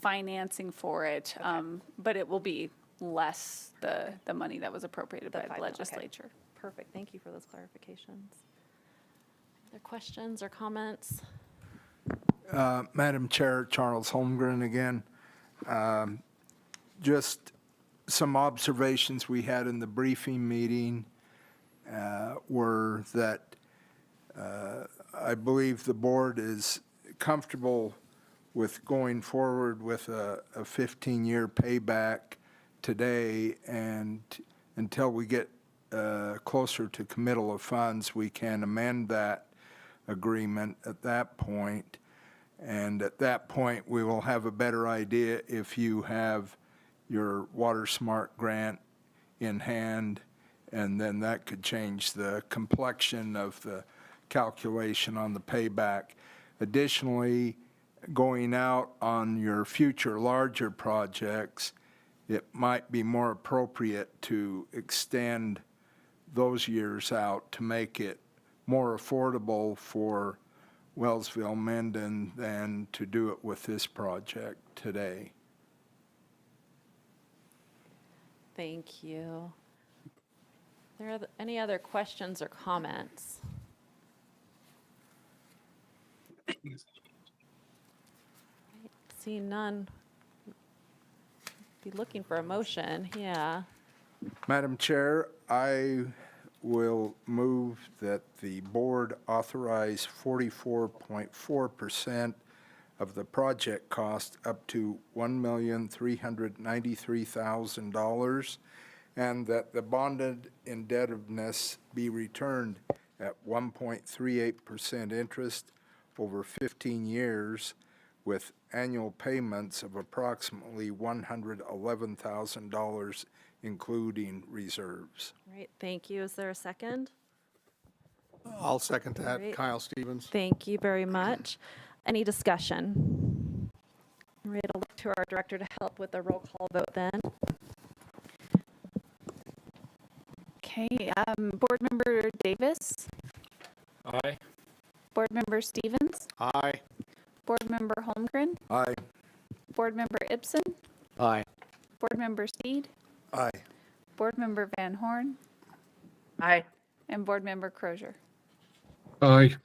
Speaker 7: financing for it, okay. But it will be less the money that was appropriated by the legislature.
Speaker 1: Okay. Perfect. Thank you for those clarifications. Other questions or comments?
Speaker 5: Madam Chair, Charles Holmgren again. Just some observations we had in the briefing meeting were that I believe the board is comfortable with going forward with a 15-year payback today, and until we get closer to committal of funds, we can amend that agreement at that point. And at that point, we will have a better idea if you have your Water Smart grant in hand, and then that could change the complexion of the calculation on the payback. Additionally, going out on your future larger projects, it might be more appropriate to extend those years out to make it more affordable for Wellsville-Mendon than to do it with this project today.
Speaker 1: Thank you. Are there any other questions or comments? Seeing none. Be looking for a motion. Yeah.
Speaker 5: Madam Chair, I will move that the board authorize 44.4% of the project cost up to $1,393,000, and that the bonded indebtedness be returned at 1.38% interest over 15 years with annual payments of approximately $111,000, including reserves.
Speaker 1: Great, thank you. Is there a second?
Speaker 4: I'll second that.
Speaker 1: Great.
Speaker 4: Kyle Stevens.
Speaker 1: Thank you very much. Any discussion? All right, I'll look to our director to help with the roll call vote then.
Speaker 7: Okay, Board Member Davis?
Speaker 3: Aye.
Speaker 7: Board Member Stevens?
Speaker 4: Aye.
Speaker 7: Board Member Holmgren?
Speaker 5: Aye.
Speaker 7: Board Member Ibsen?
Speaker 6: Aye.
Speaker 7: Board Member Steed?
Speaker 5: Aye.
Speaker 7: Board Member Van Horn?
Speaker 2: Aye.
Speaker 7: And Board Member Crozier.
Speaker 3: Aye.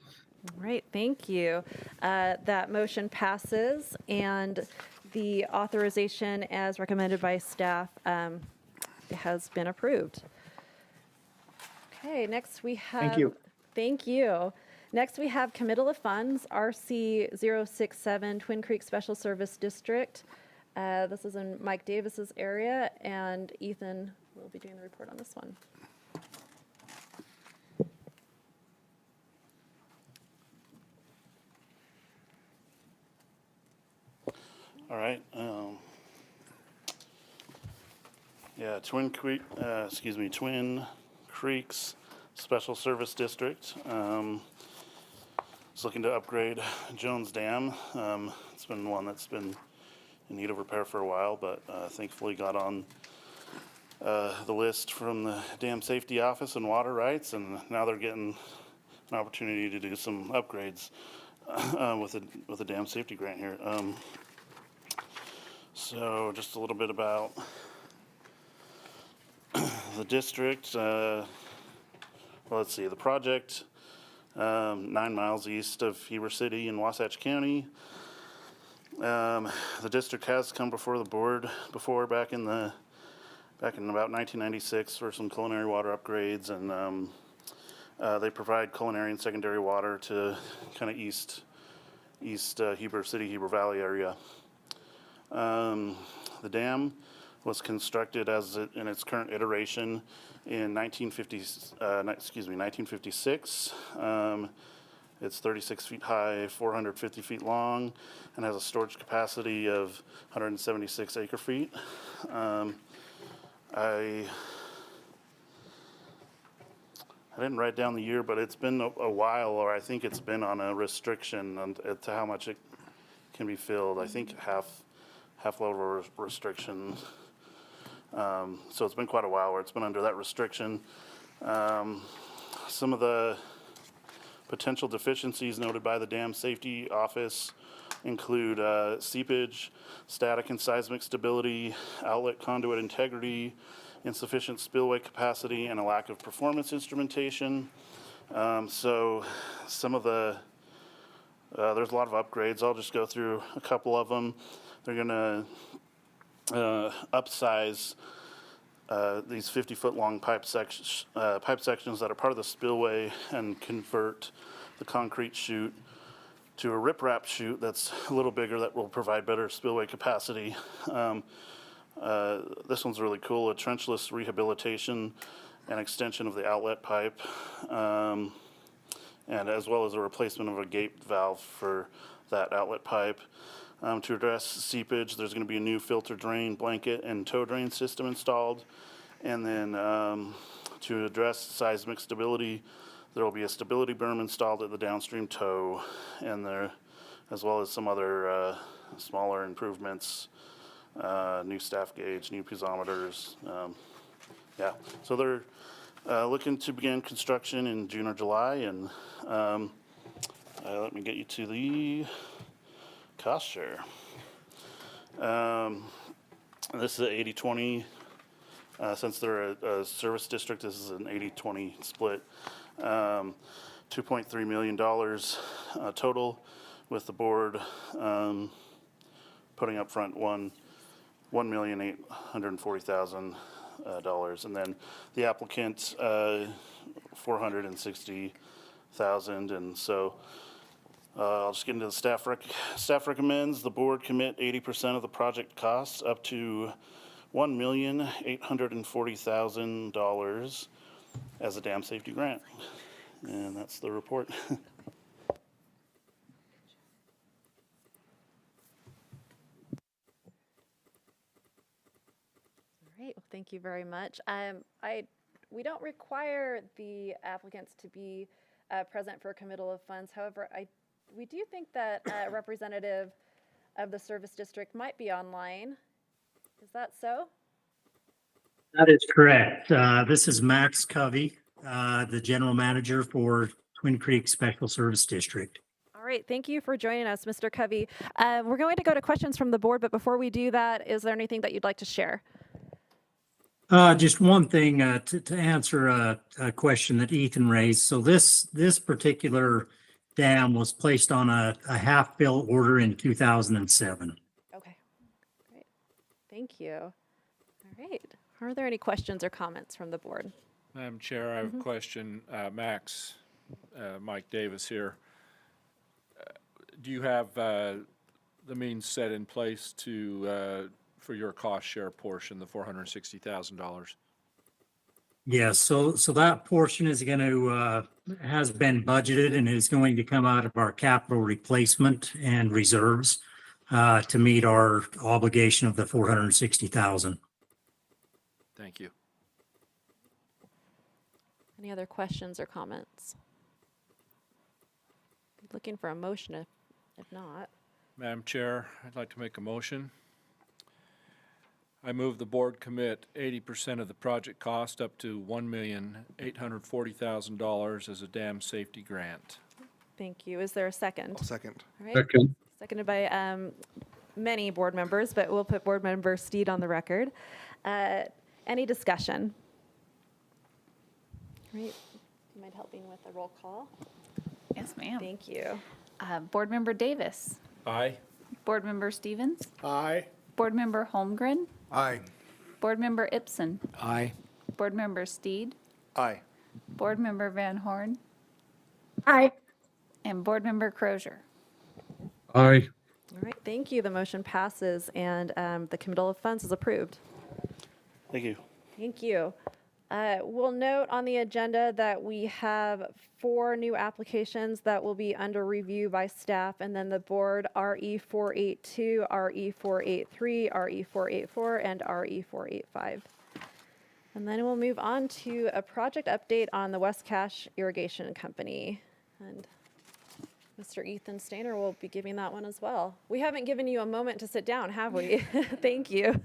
Speaker 1: All right, thank you. That motion passes, and the authorization as recommended by staff has been approved. Okay, next we have.
Speaker 15: Thank you.
Speaker 1: Thank you. Next we have committal of funds, RC 067 Twin Creek Special Service District. This is in Mike Davis's area, and Ethan will be doing the report on this one.
Speaker 10: All right. Yeah, Twin Creeks Special Service District. It's looking to upgrade Jones Dam. It's been one that's been in need of repair for a while, but thankfully got on the list from the Dam Safety Office and Water Rights, and now they're getting an opportunity to do some upgrades with a dam safety grant here. So just a little bit about the district. Well, let's see, the project 9 miles east of Heber City in Wasatch County. The district has come before the board before back in about 1996 for some culinary water upgrades, and they provide culinary and secondary water to kind of east Heber City, Heber Valley area. The dam was constructed in its current iteration in 1956. It's 36 feet high, 450 feet long, and has a storage capacity of 176 acre feet. I didn't write down the year, but it's been a while, or I think it's been on a restriction to how much it can be filled. I think half level restriction. So it's been quite a while where it's been under that restriction. Some of the potential deficiencies noted by the Dam Safety Office include seepage, static and seismic stability, outlet conduit integrity, insufficient spillway capacity, and a lack of performance instrumentation. So some of there's a lot of upgrades. I'll just go through a couple of them. They're going to upsize these 50-foot long pipe sections that are part of the spillway and convert the concrete chute to a riprap chute that's a little bigger that will provide better spillway capacity. This one's really cool, a trenchless rehabilitation and extension of the outlet pipe, and as well as a replacement of a gate valve for that outlet pipe. To address seepage, there's going to be a new filter drain, blanket, and tow drain system installed. And then to address seismic stability, there will be a stability berm installed at the downstream tow, and there, as well as some other smaller improvements, new staff gauge, new piezometers. Yeah, so they're looking to begin construction in June or July, and let me get you to the cost share. This is an 80-20. Since they're a service district, this is an 80-20 split. $2.3 million total, with the board putting up front $1,840,000, and then the applicant $460,000, and so. I'll just get into the staff. Staff recommends the board commit 80% of the project costs up to $1,840,000 as a dam safety grant. And that's the report.
Speaker 1: All right, well, thank you very much. We don't require the applicants to be present for committal of funds. However, we do think that a representative of the service district might be online. Is that so?
Speaker 17: That is correct. This is Max Covey, the general manager for Twin Creek Special Service District.
Speaker 1: All right, thank you for joining us, Mr. Covey. We're going to go to questions from the board, but before we do that, is there anything that you'd like to share?
Speaker 17: Just one thing to answer a question that Ethan raised. So this particular dam was placed on a half-bill order in 2007.
Speaker 1: Okay, great. Thank you. All right. Are there any questions or comments from the board?
Speaker 3: Madam Chair, I have a question. Mike Davis here. Do you have the means set in place to for your cost share portion, the $460,000?
Speaker 17: Yes, so that portion is going to has been budgeted and is going to come out of our capital replacement and reserves to meet our obligation of the $460,000.
Speaker 3: Thank you.
Speaker 1: Any other questions or comments? Looking for a motion if not.
Speaker 3: Madam Chair, I'd like to make a motion. I move the board commit 80% of the project cost up to $1,840,000 as a dam safety grant.
Speaker 1: Thank you. Is there a second?
Speaker 8: I'll second.
Speaker 1: All right.
Speaker 3: Second.
Speaker 1: Seconded by many board members, but we'll put board member Steed on the record. Any discussion? All right. Do you mind helping with the roll call?
Speaker 7: Yes, ma'am.
Speaker 1: Thank you.
Speaker 7: Board Member Davis.
Speaker 3: Aye.
Speaker 7: Board Member Stevens.
Speaker 4: Aye.
Speaker 7: Board Member Holmgren.
Speaker 5: Aye.
Speaker 7: Board Member Ipson.
Speaker 6: Aye.
Speaker 7: Board Member Steed.
Speaker 8: Aye.
Speaker 7: Board Member Van Horn.
Speaker 9: Aye.
Speaker 7: And Board Member Crozier.
Speaker 3: Aye.
Speaker 1: All right. Thank you. The motion passes and the committal of funds is approved.
Speaker 10: Thank you.
Speaker 1: Thank you. We'll note on the agenda that we have 4 new applications that will be under review by staff, and then the board RE482, RE483, RE484, and RE485. And then we'll move on to a project update on the West Cache Irrigation Company. And Mr. Ethan Stayner will be giving that one as well. We haven't given you a moment to sit down, have we? Thank you.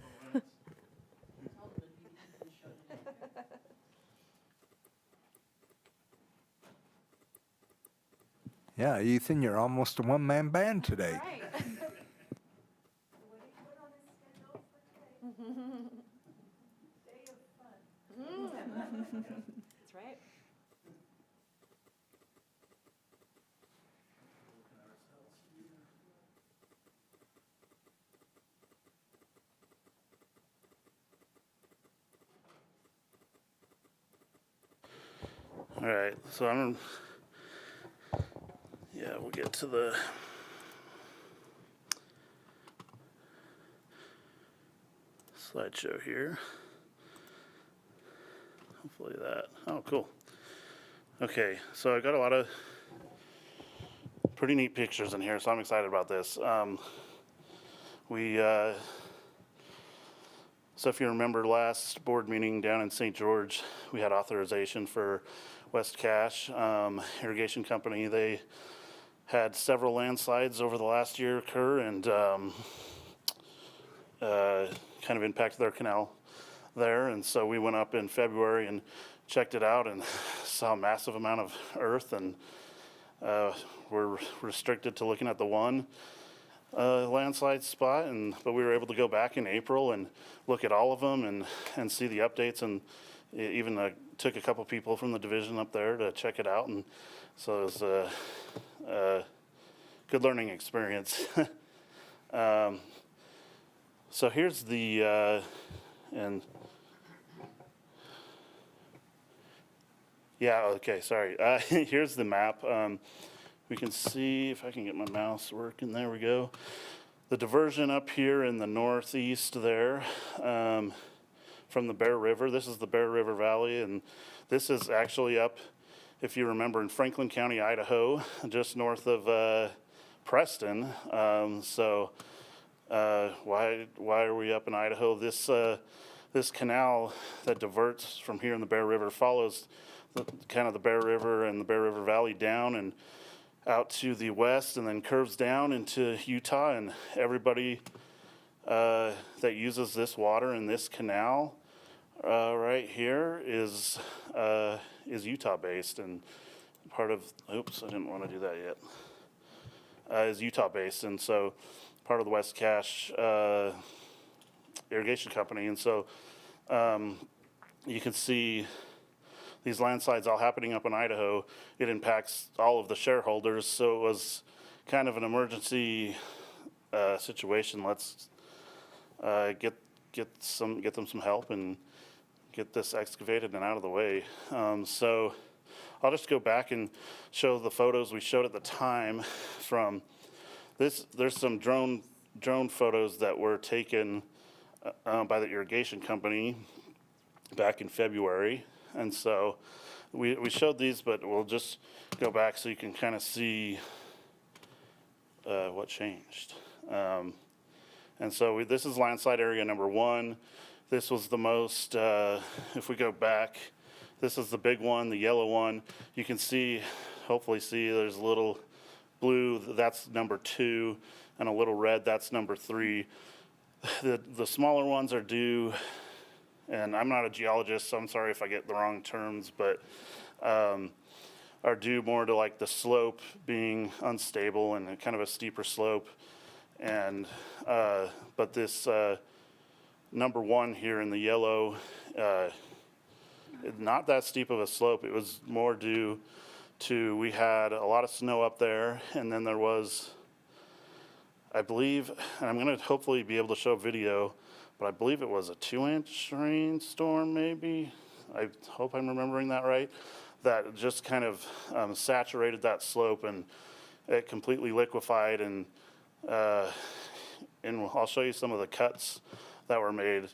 Speaker 5: Yeah, Ethan, you're almost a one-man band today.
Speaker 1: That's right.
Speaker 10: All right, so we'll get to the slideshow here. Hopefully that, oh, cool. Okay, so I got a lot of pretty neat pictures in here, so I'm excited about this. So if you remember last board meeting down in St. George, we had authorization for West Cache Irrigation Company. They had several landslides over the last year occur and kind of impacted their canal there. And so we went up in February and checked it out and saw a massive amount of earth, and we're restricted to looking at the one landslide spot, but we were able to go back in April and look at all of them and see the updates, and even took a couple people from the division up there to check it out, and so it was a good learning experience. So here's the and yeah, okay, sorry. Here's the map. We can see, if I can get my mouse working, there we go. The diversion up here in the northeast there from the Bear River. This is the Bear River Valley, and this is actually up, if you remember, in Franklin County, Idaho, just north of Preston. So why are we up in Idaho? This canal that diverts from here in the Bear River follows kind of the Bear River and the Bear River Valley down and out to the west, and then curves down into Utah. And everybody that uses this water in this canal right here is Utah based, and part of, oops, I didn't want to do that yet, is Utah based, and so part of the West Cache Irrigation Company. And so you can see these landslides all happening up in Idaho. It impacts all of the shareholders, so it was kind of an emergency situation. Let's get them some help and get this excavated and out of the way. So I'll just go back and show the photos we showed at the time from this. There's some drone photos that were taken by the irrigation company back in February. And so we showed these, but we'll just go back so you can kind of see what changed. And so this is landslide area number 1. This was the most, if we go back, this is the big one, the yellow one. You can see, hopefully see, there's a little blue, that's number 2, and a little red, that's number 3. The smaller ones are due, and I'm not a geologist, so I'm sorry if I get the wrong terms, but are due more to like the slope being unstable and kind of a steeper slope. And but this number 1 here in the yellow, not that steep of a slope. It was more due to, we had a lot of snow up there, and then there was, I believe, and I'm going to hopefully be able to show a video, but I believe it was a 2-inch rainstorm maybe. I hope I'm remembering that right. That just kind of saturated that slope, and it completely liquefied, and I'll show you some of the cuts that were made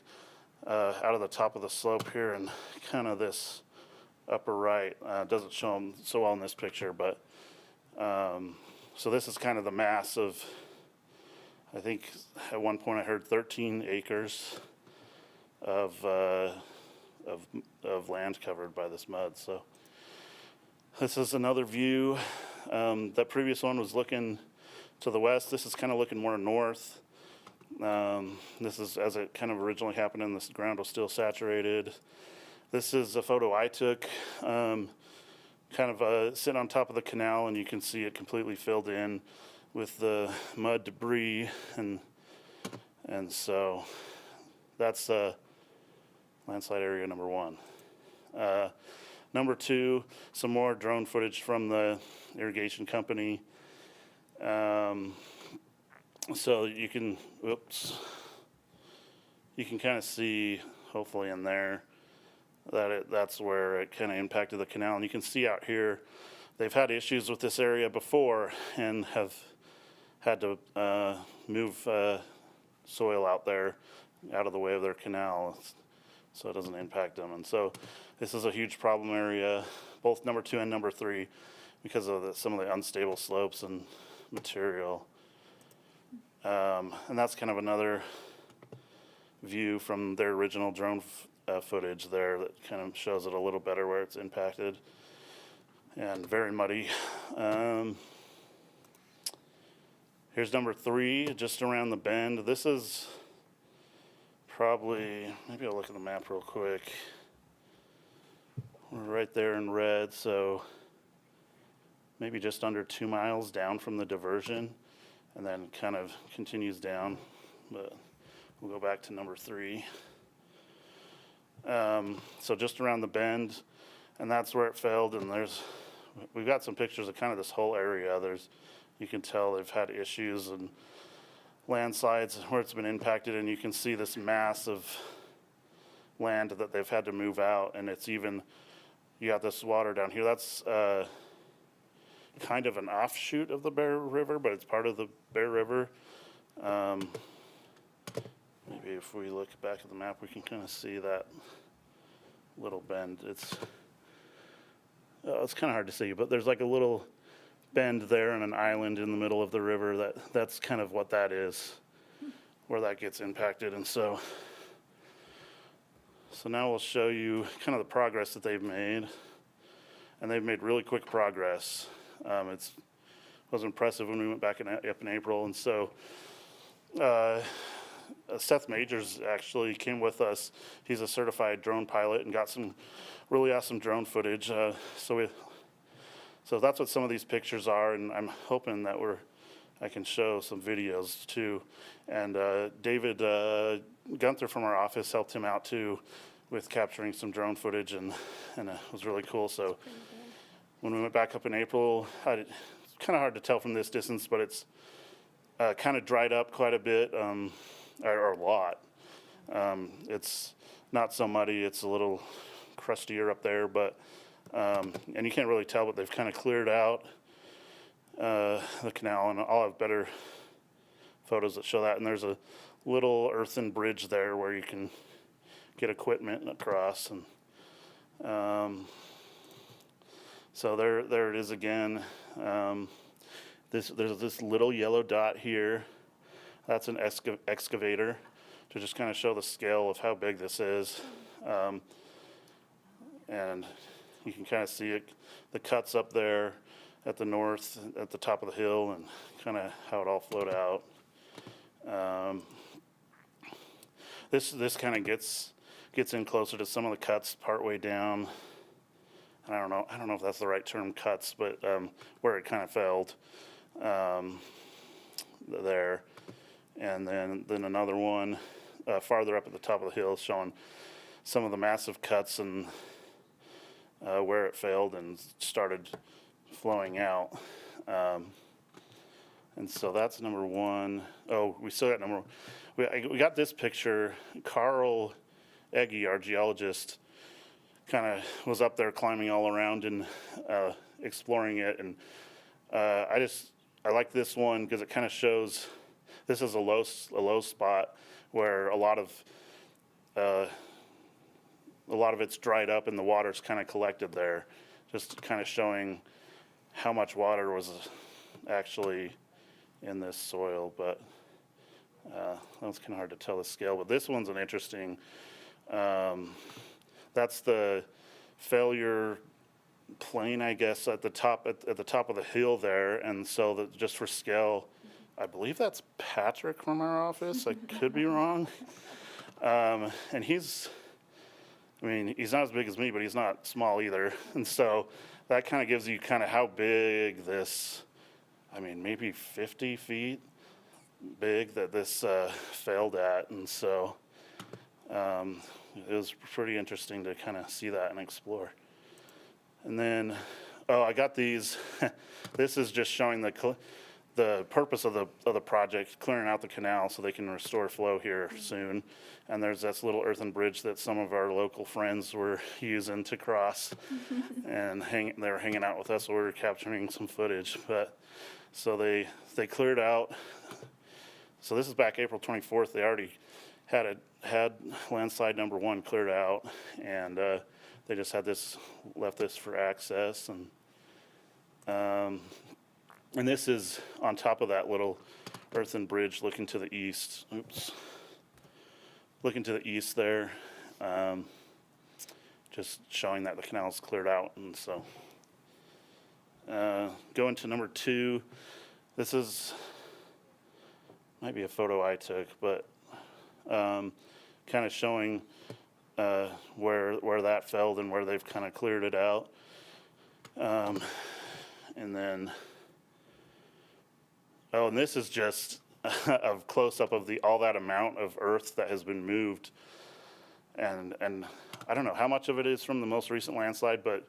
Speaker 10: out of the top of the slope here, and kind of this upper right. Doesn't show them so well in this picture, but so this is kind of the mass of, I think at one point I heard 13 acres of land covered by this mud. So this is another view. That previous one was looking to the west. This is kind of looking more north. This is as it kind of originally happened, and the ground was still saturated. This is a photo I took, kind of sitting on top of the canal, and you can see it completely filled in with the mud debris, and so that's landslide area number 1. Number 2, some more drone footage from the irrigation company. So you can, you can kind of see, hopefully in there, that that's where it kind of impacted the canal. And you can see out here, they've had issues with this area before and have had to move soil out there, out of the way of their canal, so it doesn't impact them. And so this is a huge problem area, both number 2 and number 3, because of some of the unstable slopes and material. And that's kind of another view from their original drone footage there that kind of shows it a little better where it's impacted, and very muddy. Here's number 3, just around the bend. This is probably, maybe I'll look at the map real quick. We're right there in red, so maybe just under 2 miles down from the diversion, and then kind of continues down. But we'll go back to number 3. So just around the bend, and that's where it failed. And we've got some pictures of kind of this whole area. You can tell they've had issues and landslides where it's been impacted, and you can see this mass of land that they've had to move out. And it's even, you got this water down here. That's kind of an offshoot of the Bear River, but it's part of the Bear River. Maybe if we look back at the map, we can kind of see that little bend. It's kind of hard to see, but there's like a little bend there and an island in the middle of the river. That's kind of what that is, where that gets impacted. And so now we'll show you kind of the progress that they've made, and they've made really quick progress. It was impressive when we went back up in April, and so Seth Majors actually came with us. He's a certified drone pilot and got some really awesome drone footage. So that's what some of these pictures are, and I'm hoping that I can show some videos too. And David Gunther from our office helped him out too with capturing some drone footage, and it was really cool. So when we went back up in April, it's kind of hard to tell from this distance, but it's kind of dried up quite a bit, or a lot. It's not so muddy. It's a little crustier up there, but and you can't really tell, but they've kind of cleared out the canal, and I'll have better photos that show that. And there's a little earthen bridge there where you can get equipment across, and so there it is again. There's this little yellow dot here. That's an excavator, to just kind of show the scale of how big this is. And you can kind of see it, the cuts up there at the north, at the top of the hill, and kind of how it all flowed out. This kind of gets in closer to some of the cuts partway down. And I don't know if that's the right term, cuts, but where it kind of failed there. And then another one farther up at the top of the hill showing some of the massive cuts and where it failed and started flowing out. And so that's number one. Oh, we still got number one. We got this picture. Carl Egge, our geologist, kind of was up there climbing all around and exploring it. And I like this one because it kind of shows this is a low spot where a lot of it's dried up and the water's kind of collected there, just kind of showing how much water was actually in this soil. But that was kind of hard to tell the scale. But this one's an interesting. That's the failure plane, I guess, at the top at the top of the hill there. And so just for scale, I believe that's Patrick from our office. I could be wrong. And he's not as big as me, but he's not small either. And so that kind of gives you kind of how big this, maybe 50 feet big that this failed at. And so it was pretty interesting to kind of see that and explore. And then, I got these. This is just showing the purpose of the project, clearing out the canal so they can restore flow here soon. And there's this little earthen bridge that some of our local friends were using to cross, and they were hanging out with us. So we were capturing some footage. But so they cleared out. So this is back April 24th. They already had landslide number one cleared out, and they just left this for access. And this is on top of that little earthen bridge looking to the east. Looking to the east there, just showing that the canal's cleared out. And so going to number two, this might be a photo I took, but kind of showing where that failed and where they've kind of cleared it out. And then, and this is just a close-up of all that amount of earth that has been moved. And I don't know how much of it is from the most recent landslide, but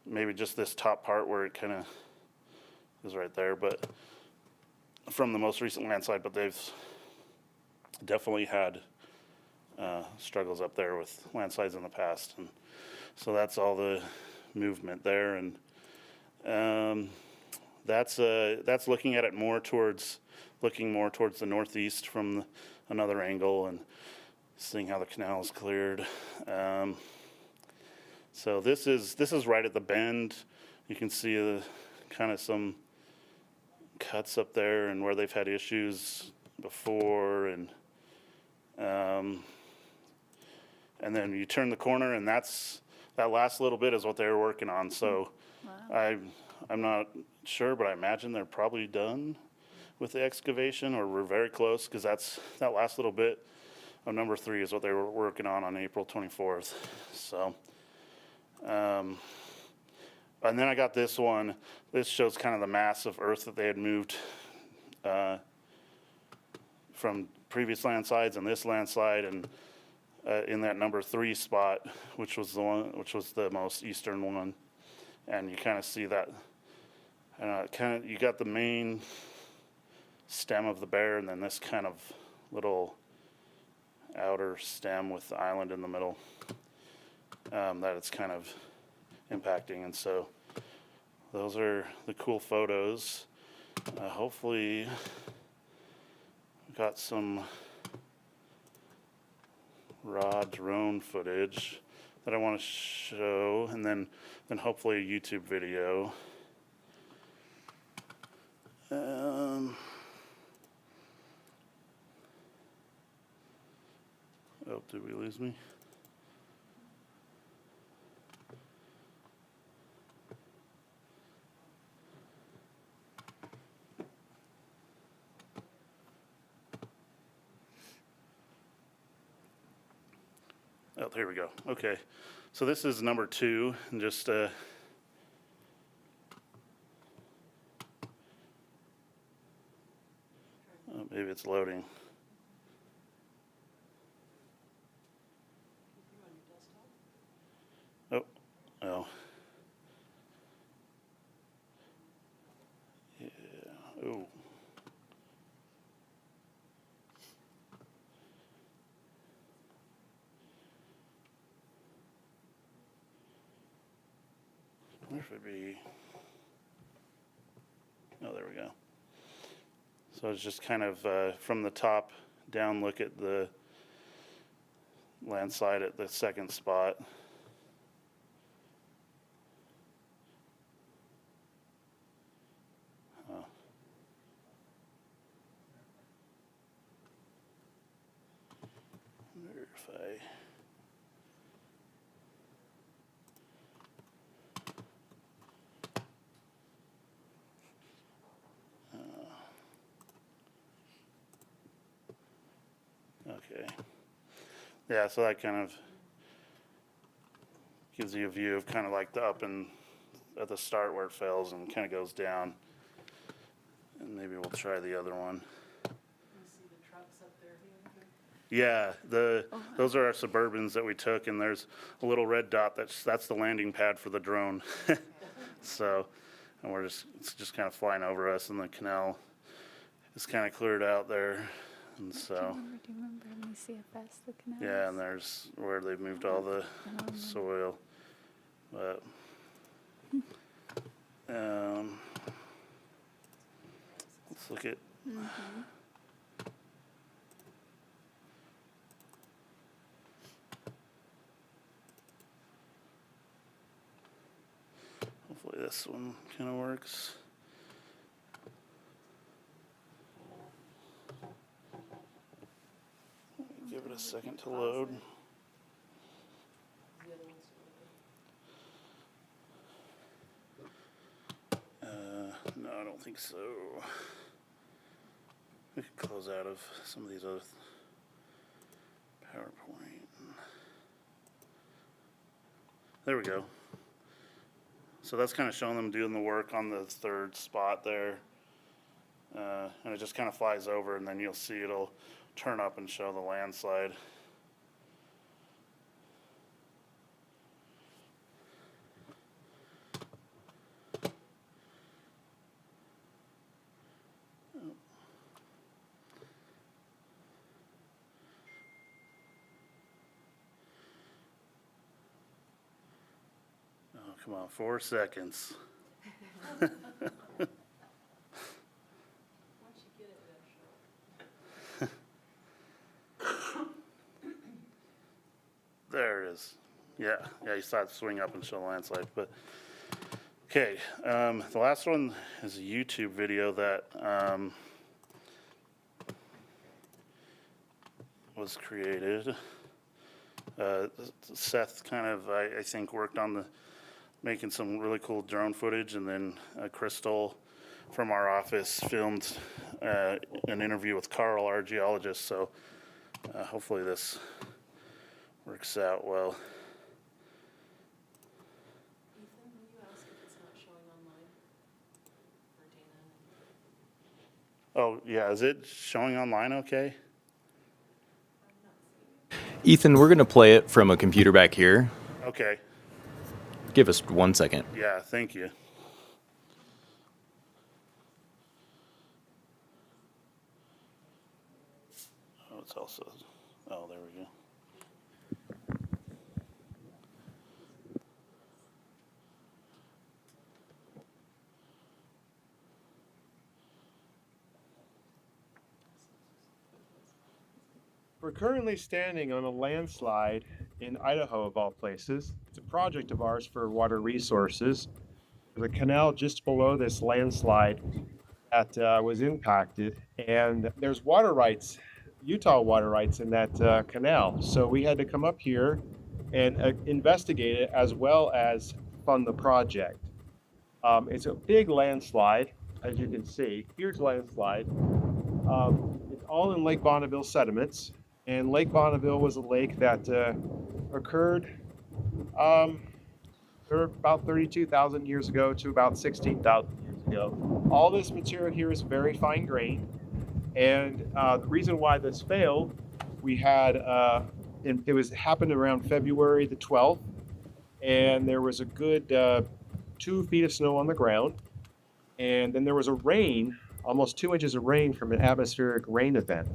Speaker 10: maybe just this top part where it kind of is right there, but from the most recent landslide. But they've definitely had struggles up there with landslides in the past. And so that's all the movement there. And that's looking at it looking more towards the northeast from another angle and seeing how the canal is cleared. So this is right at the bend. You can see kind of some cuts up there and where they've had issues before, and then you turn the corner, and that last little bit is what they were working on. So wow. I'm not sure, but I imagine they're probably done with the excavation, or we're very close, because that last little bit of number 3 is what they were working on April 24th. So, and then I got this one. This shows kind of the mass of earth that they had moved from previous landslides and this landslide, and in that number 3 spot, which was the most eastern one. And you kind of see that, you got the main stem of the bear and then this kind of little outer stem with the island in the middle that it's kind of impacting. And so those are the cool photos. Hopefully got some raw drone footage that I want to show, and then hopefully a YouTube video. Oh, did we lose me? Oh, here we go. Okay. So this is number 2, and just oh, maybe it's loading. Oh, oh. Yeah. Oh. Where should it be? Oh, there we go. So it's just kind of from the top down look at the landslide at the second spot. Verify. Okay. Yeah, so that kind of gives you a view of kind of like the up and at the start where it fails and kind of goes down. And maybe we'll try the other one. Yeah, those are our Suburbans that we took, and there's a little red dot that's the landing pad for the drone. So, and it's just kind of flying over us, and the canal is kind of cleared out there, and so.
Speaker 7: Do you remember? Let me see if that's the canal.
Speaker 10: Yeah, and there's where they've moved all the soil, but. Let's look at. Hopefully this one kind of works. Give it a second to load. No, I don't think so. We could close out of some of these other PowerPoint. There we go. So that's kind of showing them doing the work on the third spot there. And it just kind of flies over, and then you'll see it'll turn up and show the landslide. Oh, come on, 4 seconds. There it is. Yeah, you saw it swing up and show the landslide. But okay, the last one is a YouTube video that was created. Seth kind of, I think, worked on making some really cool drone footage, and then Crystal from our office filmed an interview with Carl, our geologist. So hopefully this works out well.
Speaker 18: Ethan, will you ask if it's not showing online for Dana?
Speaker 10: Oh, yeah, is it showing online okay?
Speaker 19: Ethan, we're going to play it from a computer back here.
Speaker 10: Okay.
Speaker 19: Give us 1 second.
Speaker 10: Yeah, thank you. Oh, it's also, oh, there we go.
Speaker 20: We're currently standing on a landslide in Idaho, of all places. It's a project of ours for water resources. The canal just below this landslide that was impacted, and there's water rights, Utah water rights in that canal. So we had to come up here and investigate it as well as fund the project. It's a big landslide, as you can see, huge landslide. It's all in Lake Bonneville sediments. And Lake Bonneville was a lake that occurred about 32,000 years ago to about 16,000 years ago. All this material here is very fine grained. And the reason why this failed, we had, happened around February the 12th, and there was a good 2 feet of snow on the ground. And then there was a rain, almost 2 inches of rain from an atmospheric rain event.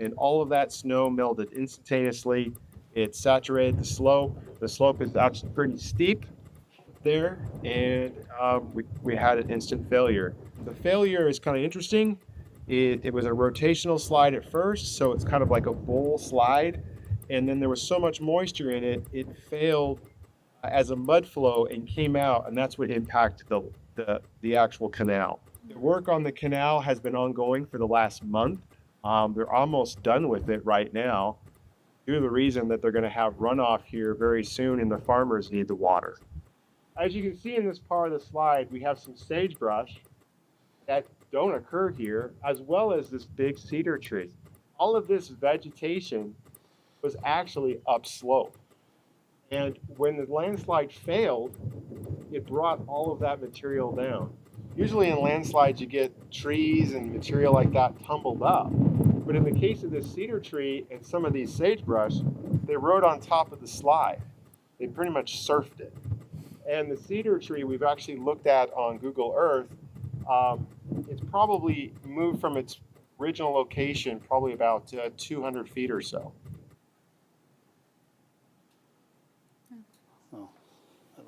Speaker 20: And all of that snow melted instantaneously. It saturated the slope. The slope is actually pretty steep there, and we had an instant failure. The failure is kind of interesting. It was a rotational slide at first, so it's kind of like a bowl slide, and then there was so much moisture in it, it failed as a mud flow and came out, and that's what impacted the actual canal. The work on the canal has been ongoing for the last month. They're almost done with it right now due to the reason that they're going to have runoff here very soon and the farmers need the water. As you can see in this part of the slide, we have some sagebrush that don't occur here, as well as this big cedar tree. All of this vegetation was actually upslope. And when the landslide failed, it brought all of that material down. Usually in landslides, you get trees and material like that tumbled up. But in the case of this cedar tree and some of these sagebrush, they rode on top of the slide. They pretty much surfed it. And the cedar tree we've actually looked at on Google Earth, it's probably moved from its original location probably about 200 feet or so.
Speaker 10: Oh,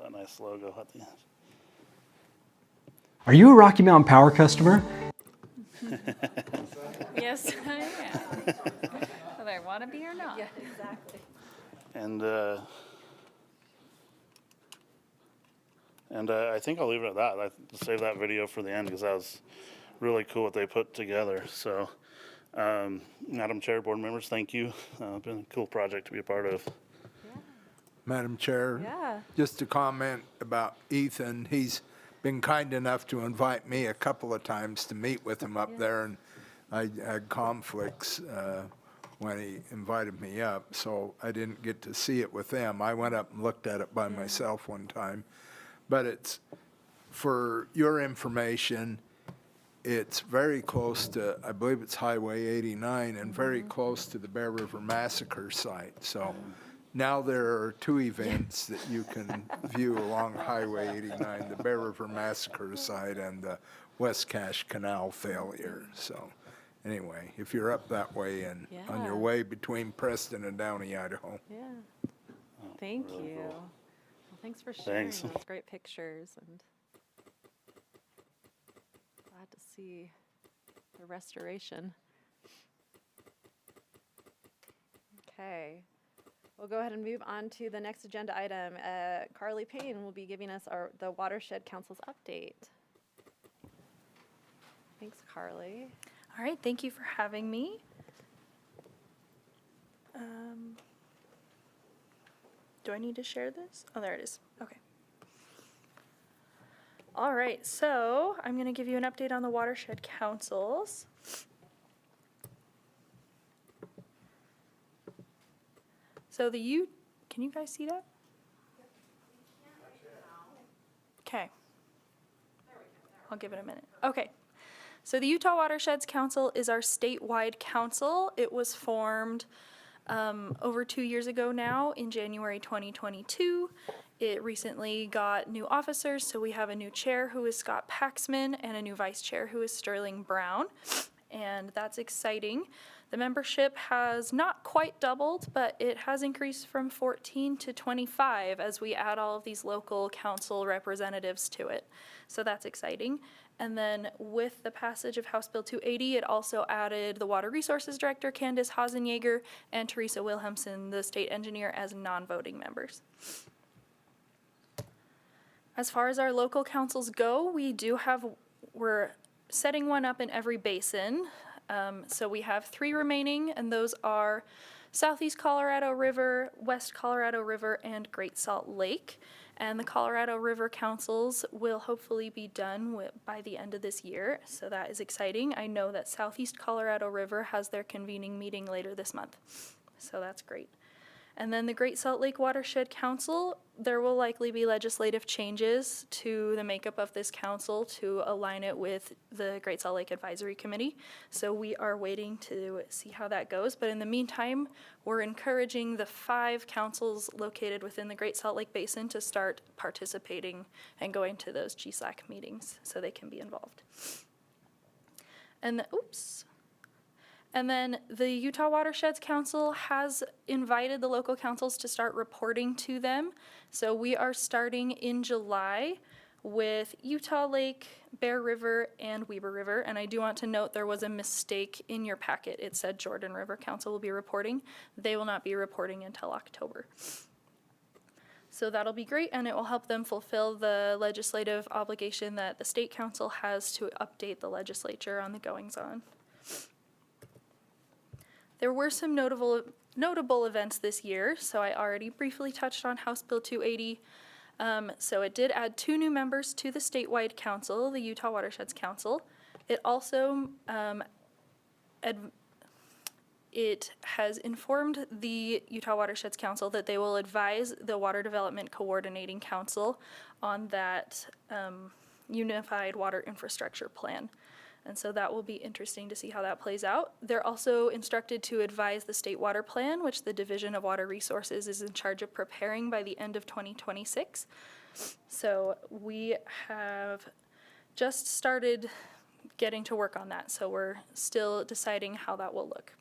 Speaker 10: that nice logo at the end.
Speaker 21: Are you a Rocky Mountain Power customer?
Speaker 7: Yes, I am. Whether I want to be or not.
Speaker 1: Yeah, exactly.
Speaker 10: And I think I'll leave it at that. I'll save that video for the end because that was really cool what they put together. So, Madam Chair, board members, thank you. It's been a cool project to be a part of.
Speaker 5: Madam Chair, just to comment about Ethan, he's been kind enough to invite me a couple of times to meet with him up there, and I had conflicts when he invited me up, so I didn't get to see it with them. I went up and looked at it by myself one time. But it's, for your information, it's very close to, I believe it's Highway 89, and very close to the Bear River Massacre site. So now there are 2 events that you can view along Highway 89, the Bear River Massacre site and the West Cache Canal failure. So anyway, if you're up that way and on your way between Preston and Downey, Idaho.
Speaker 1: Yeah. Thank you. Well, thanks for sharing those great pictures, and glad to see the restoration. Okay. We'll go ahead and move on to the next agenda item. Carly Payne will be giving us the Watershed Council's update. Thanks, Carly.
Speaker 22: All right, thank you for having me. Do I need to share this? Oh, there it is. Okay. All right, so I'm going to give you an update on the Watershed Councils. So can you guys see that? Okay. I'll give it a minute. Okay. So the Utah Watersheds Council is our statewide council. It was formed over 2 years ago now, in January 2022. It recently got new officers, so we have a new chair who is Scott Paxman and a new vice chair who is Sterling Brown, and that's exciting. The membership has not quite doubled, but it has increased from 14 to 25 as we add all of these local council representatives to it. So that's exciting. And then with the passage of House Bill 280, it also added the Water Resources Director, Candace Hasenjager, and Teresa Wilhelmsen, the state engineer, as non-voting members. As far as our local councils go, we're setting one up in every basin. So we have 3 remaining, and those are Southeast Colorado River, West Colorado River, and Great Salt Lake. And the Colorado River councils will hopefully be done by the end of this year, so that is exciting. I know that Southeast Colorado River has their convening meeting later this month, so that's great. And then the Great Salt Lake Watershed Council, there will likely be legislative changes to the makeup of this council to align it with the Great Salt Lake Advisory Committee. So we are waiting to see how that goes. But in the meantime, we're encouraging the 5 councils located within the Great Salt Lake Basin to start participating and going to those GSLAC meetings so they can be involved. And And then the Utah Watersheds Council has invited the local councils to start reporting to them. So we are starting in July with Utah Lake, Bear River, and Weber River. And I do want to note there was a mistake in your packet. It said Jordan River Council will be reporting. They will not be reporting until October. So that'll be great, and it will help them fulfill the legislative obligation that the state council has to update the legislature on the goings-on. There were some notable events this year, so I already briefly touched on House Bill 280. So it did add 2 new members to the statewide council, the Utah Watersheds Council. It also it has informed the Utah Watersheds Council that they will advise the Water Development Coordinating Council on that Unified Water Infrastructure Plan. And so that will be interesting to see how that plays out. They're also instructed to advise the State Water Plan, which the Division of Water Resources is in charge of preparing by the end of 2026. So we have just started getting to work on that, so we're still deciding how that will look.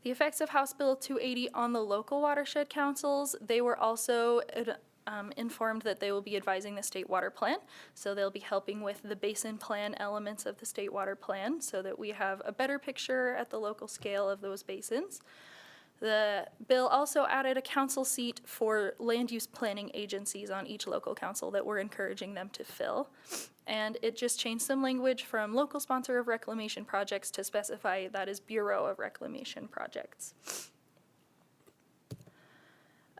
Speaker 22: The effects of House Bill 280 on the local watershed councils, they were also informed that they will be advising the state water plan. So they'll be helping with the basin plan elements of the state water plan so that we have a better picture at the local scale of those basins. The bill also added a council seat for land use planning agencies on each local council that we're encouraging them to fill. And it just changed some language from local sponsor of reclamation projects to specify that is Bureau of Reclamation Projects.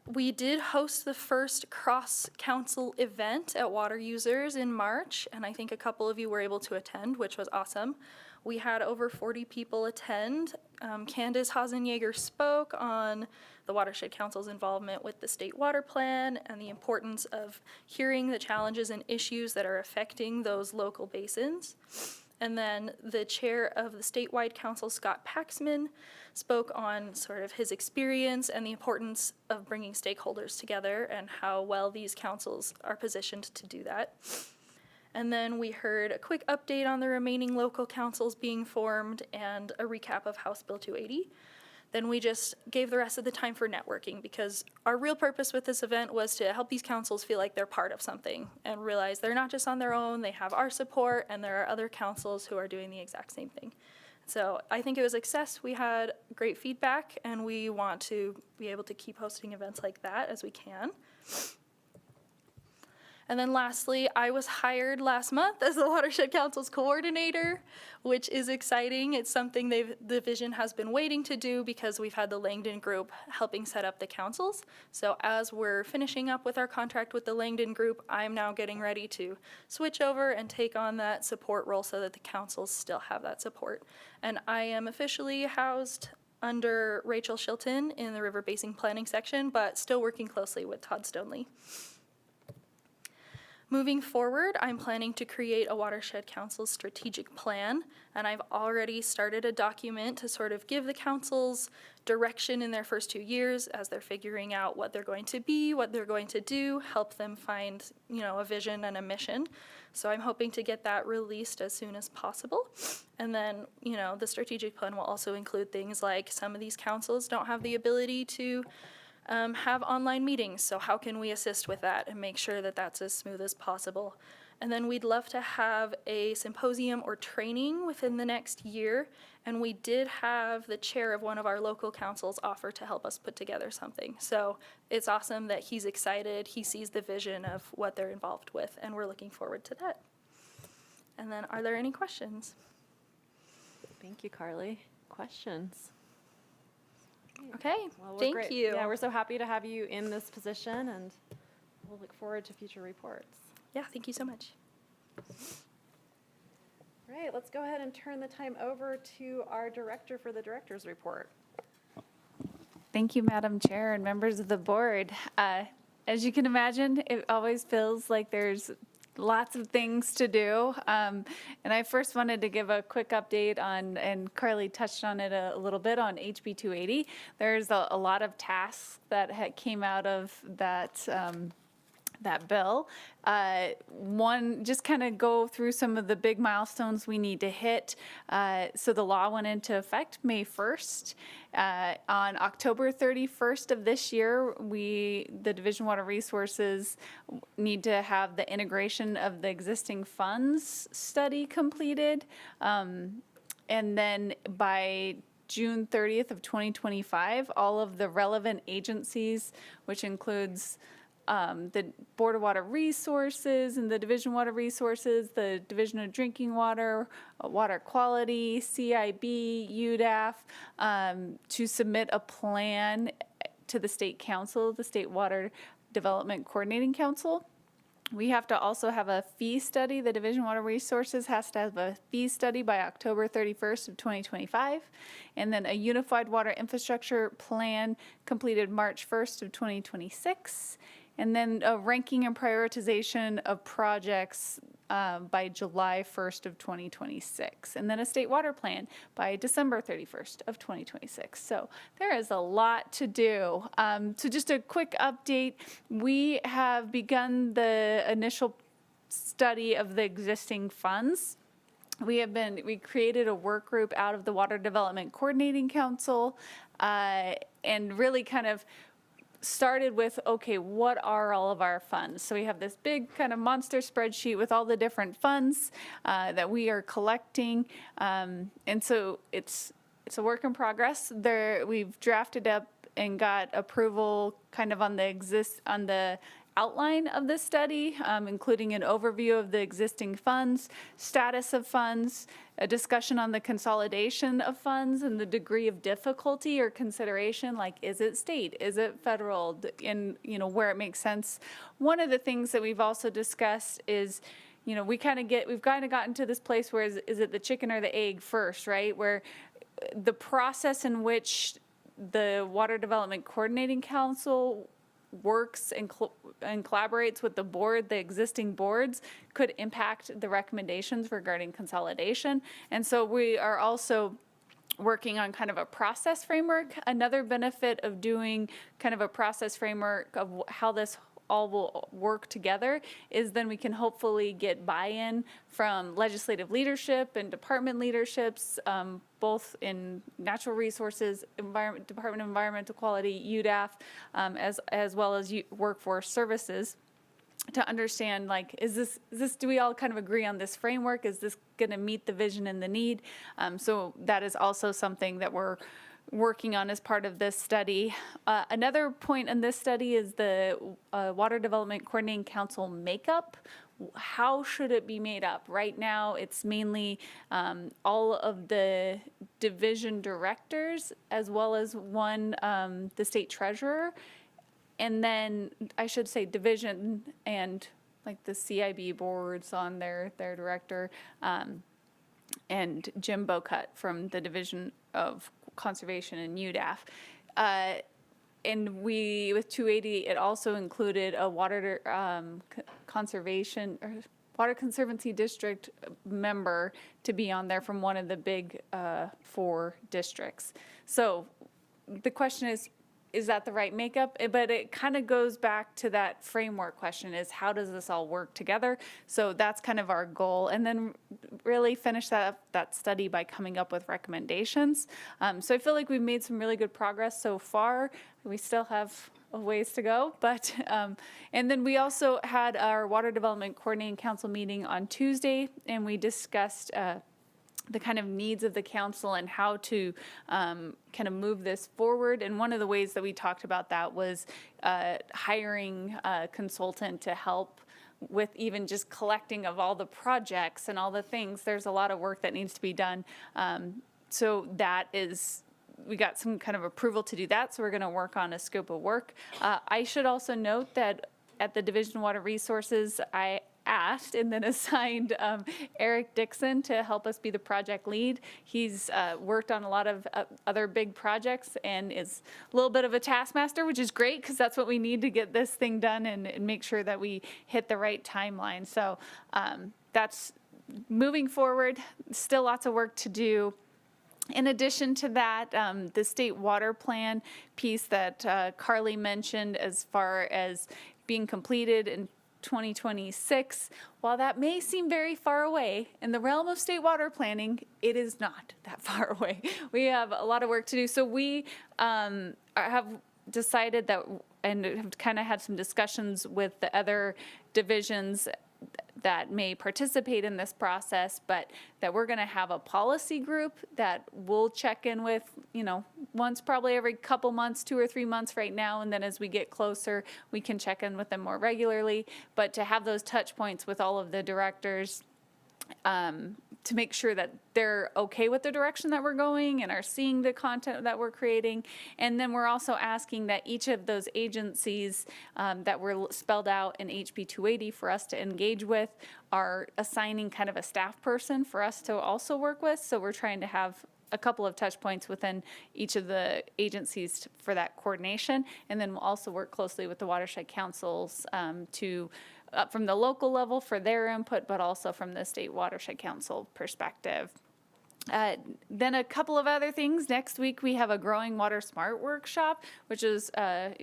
Speaker 22: We did host the first cross-council event at Water Users in March, and I think a couple of you were able to attend, which was awesome. We had over 40 people attend. Candace Hasenjager spoke on the Watershed Council's involvement with the state water plan and the importance of hearing the challenges and issues that are affecting those local basins. And then the chair of the statewide council, Scott Paxman, spoke on sort of his experience and the importance of bringing stakeholders together and how well these councils are positioned to do that. And then we heard a quick update on the remaining local councils being formed and a recap of House Bill 280. Then we just gave the rest of the time for networking because our real purpose with this event was to help these councils feel like they're part of something and realize they're not just on their own, they have our support, and there are other councils who are doing the exact same thing. So I think it was a success. We had great feedback, and we want to be able to keep hosting events like that as we can. And then lastly, I was hired last month as the Watershed Council's coordinator, which is exciting. It's something the division has been waiting to do because we've had the Langdon Group helping set up the councils. So as we're finishing up with our contract with the Langdon Group, I'm now getting ready to switch over and take on that support role so that the councils still have that support. And I am officially housed under Rachel Shilton in the River Basin Planning section, but still working closely with Todd Stoneley. Moving forward, I'm planning to create a Watershed Council strategic plan, and I've already started a document to sort of give the councils direction in their first 2 years as they're figuring out what they're going to be, what they're going to do, help them find, a vision and a mission. So I'm hoping to get that released as soon as possible. And then, the strategic plan will also include things like some of these councils don't have the ability to have online meetings, so how can we assist with that and make sure that that's as smooth as possible? And then we'd love to have a symposium or training within the next year, and we did have the chair of one of our local councils offer to help us put together something. So it's awesome that he's excited, he sees the vision of what they're involved with, and we're looking forward to that. And then, are there any questions?
Speaker 1: Thank you, Carly. Questions?
Speaker 22: Okay,
Speaker 1: Well,
Speaker 22: thank
Speaker 1: great.
Speaker 22: you.
Speaker 1: Yeah, we're so happy to have you in this position, and we'll look forward to future reports.
Speaker 22: Yeah, thank you so much.
Speaker 1: Right, let's go ahead and turn the time over to our director for the director's report.
Speaker 7: Thank you, Madam Chair and members of the board. As you can imagine, it always feels like there's lots of things to do. And I first wanted to give a quick update on, and Carly touched on it a little bit, on HB 280. There's a lot of tasks that came out of that bill. One, just kind of go through some of the big milestones we need to hit. So the law went into effect May 1st. On October 31st of this year, the Division of Water Resources need to have the integration of the existing funds study completed. And then by June 30th of 2025, all of the relevant agencies, which includes the Board of Water Resources and the Division of Water Resources, the Division of Drinking Water, Water Quality, CIB, UDAF, to submit a plan to the State Council, the State Water Development Coordinating Council. We have to also have a fee study. The Division of Water Resources has to have a fee study by October 31st of 2025. And then a Unified Water Infrastructure Plan completed March 1st of 2026. And then a ranking and prioritization of projects by July 1st of 2026. And then a state water plan by December 31st of 2026. So there is a lot to do. So just a quick update. We have begun the initial study of the existing funds. We created a work group out of the Water Development Coordinating Council and really kind of started with, okay, what are all of our funds? So we have this big kind of monster spreadsheet with all the different funds that we are collecting. And so it's a work in progress. We've drafted up and got approval kind of on the outline of this study, including an overview of the existing funds, status of funds, a discussion on the consolidation of funds and the degree of difficulty or consideration, like is it state, is it federal, and where it makes sense. One of the things that we've also discussed is, we've kind of gotten to this place where is it the chicken or the egg first, right? Where the process in which the Water Development Coordinating Council works and collaborates with the board, the existing boards, could impact the recommendations regarding consolidation. And so we are also working on kind of a process framework. Another benefit of doing kind of a process framework of how this all will work together is then we can hopefully get buy-in from legislative leadership and department leaderships, both in natural resources, Department of Environmental Quality, UDAF, as well as workforce services, to understand, like, do we all kind of agree on this framework? Is this going to meet the vision and the need? So that is also something that we're working on as part of this study. Another point in this study is the Water Development Coordinating Council makeup. How should it be made up? Right now, it's mainly all of the division directors, as well as the state treasurer, and then I should say division and like the CIB boards on their director, and Jim Bocut from the Division of Conservation and UDAF. And with 280, it also included a water conservancy district member to be on there from one of the big 4 districts. So the question is that the right makeup? But it kind of goes back to that framework question, is how does this all work together? So that's kind of our goal. And then really finish that study by coming up with recommendations. So I feel like we've made some really good progress so far. We still have a ways to go, but, and then we also had our Water Development Coordinating Council meeting on Tuesday, and we discussed the kind of needs of the council and how to kind of move this forward. And one of the ways that we talked about that was hiring a consultant to help with even just collecting of all the projects and all the things. There's a lot of work that needs to be done. So that is, we got some kind of approval to do that, so we're going to work on a scope of work. I should also note that at the Division of Water Resources, I asked and then assigned Eric Dixon to help us be the project lead. He's worked on a lot of other big projects and is a little bit of a taskmaster, which is great because that's what we need to get this thing done and make sure that we hit the right timeline. So that's moving forward. Still lots of work to do. In addition to that, the state water plan piece that Carly mentioned as far as being completed in 2026, while that may seem very far away, in the realm of state water planning, it is not that far away. We have a lot of work to do. So we have decided that, and have kind of had some discussions with the other divisions that may participate in this process, but that we're going to have a policy group that we'll check in with, you know, once probably every couple months, 2 or 3 months right now, and then as we get closer, we can check in with them more regularly. But to have those touch points with all of the directors to make sure that they're okay with the direction that we're going and are seeing the content that we're creating. And then we're also asking that each of those agencies that were spelled out in HB 280 for us to engage with are assigning kind of a staff person for us to also work with. So we're trying to have a couple of touch points within each of the agencies for that coordination. And then we'll also work closely with the watershed councils to from the local level for their input, but also from the state watershed council perspective. Then a couple of other things. Next week we have a Growing Water Smart workshop, which is,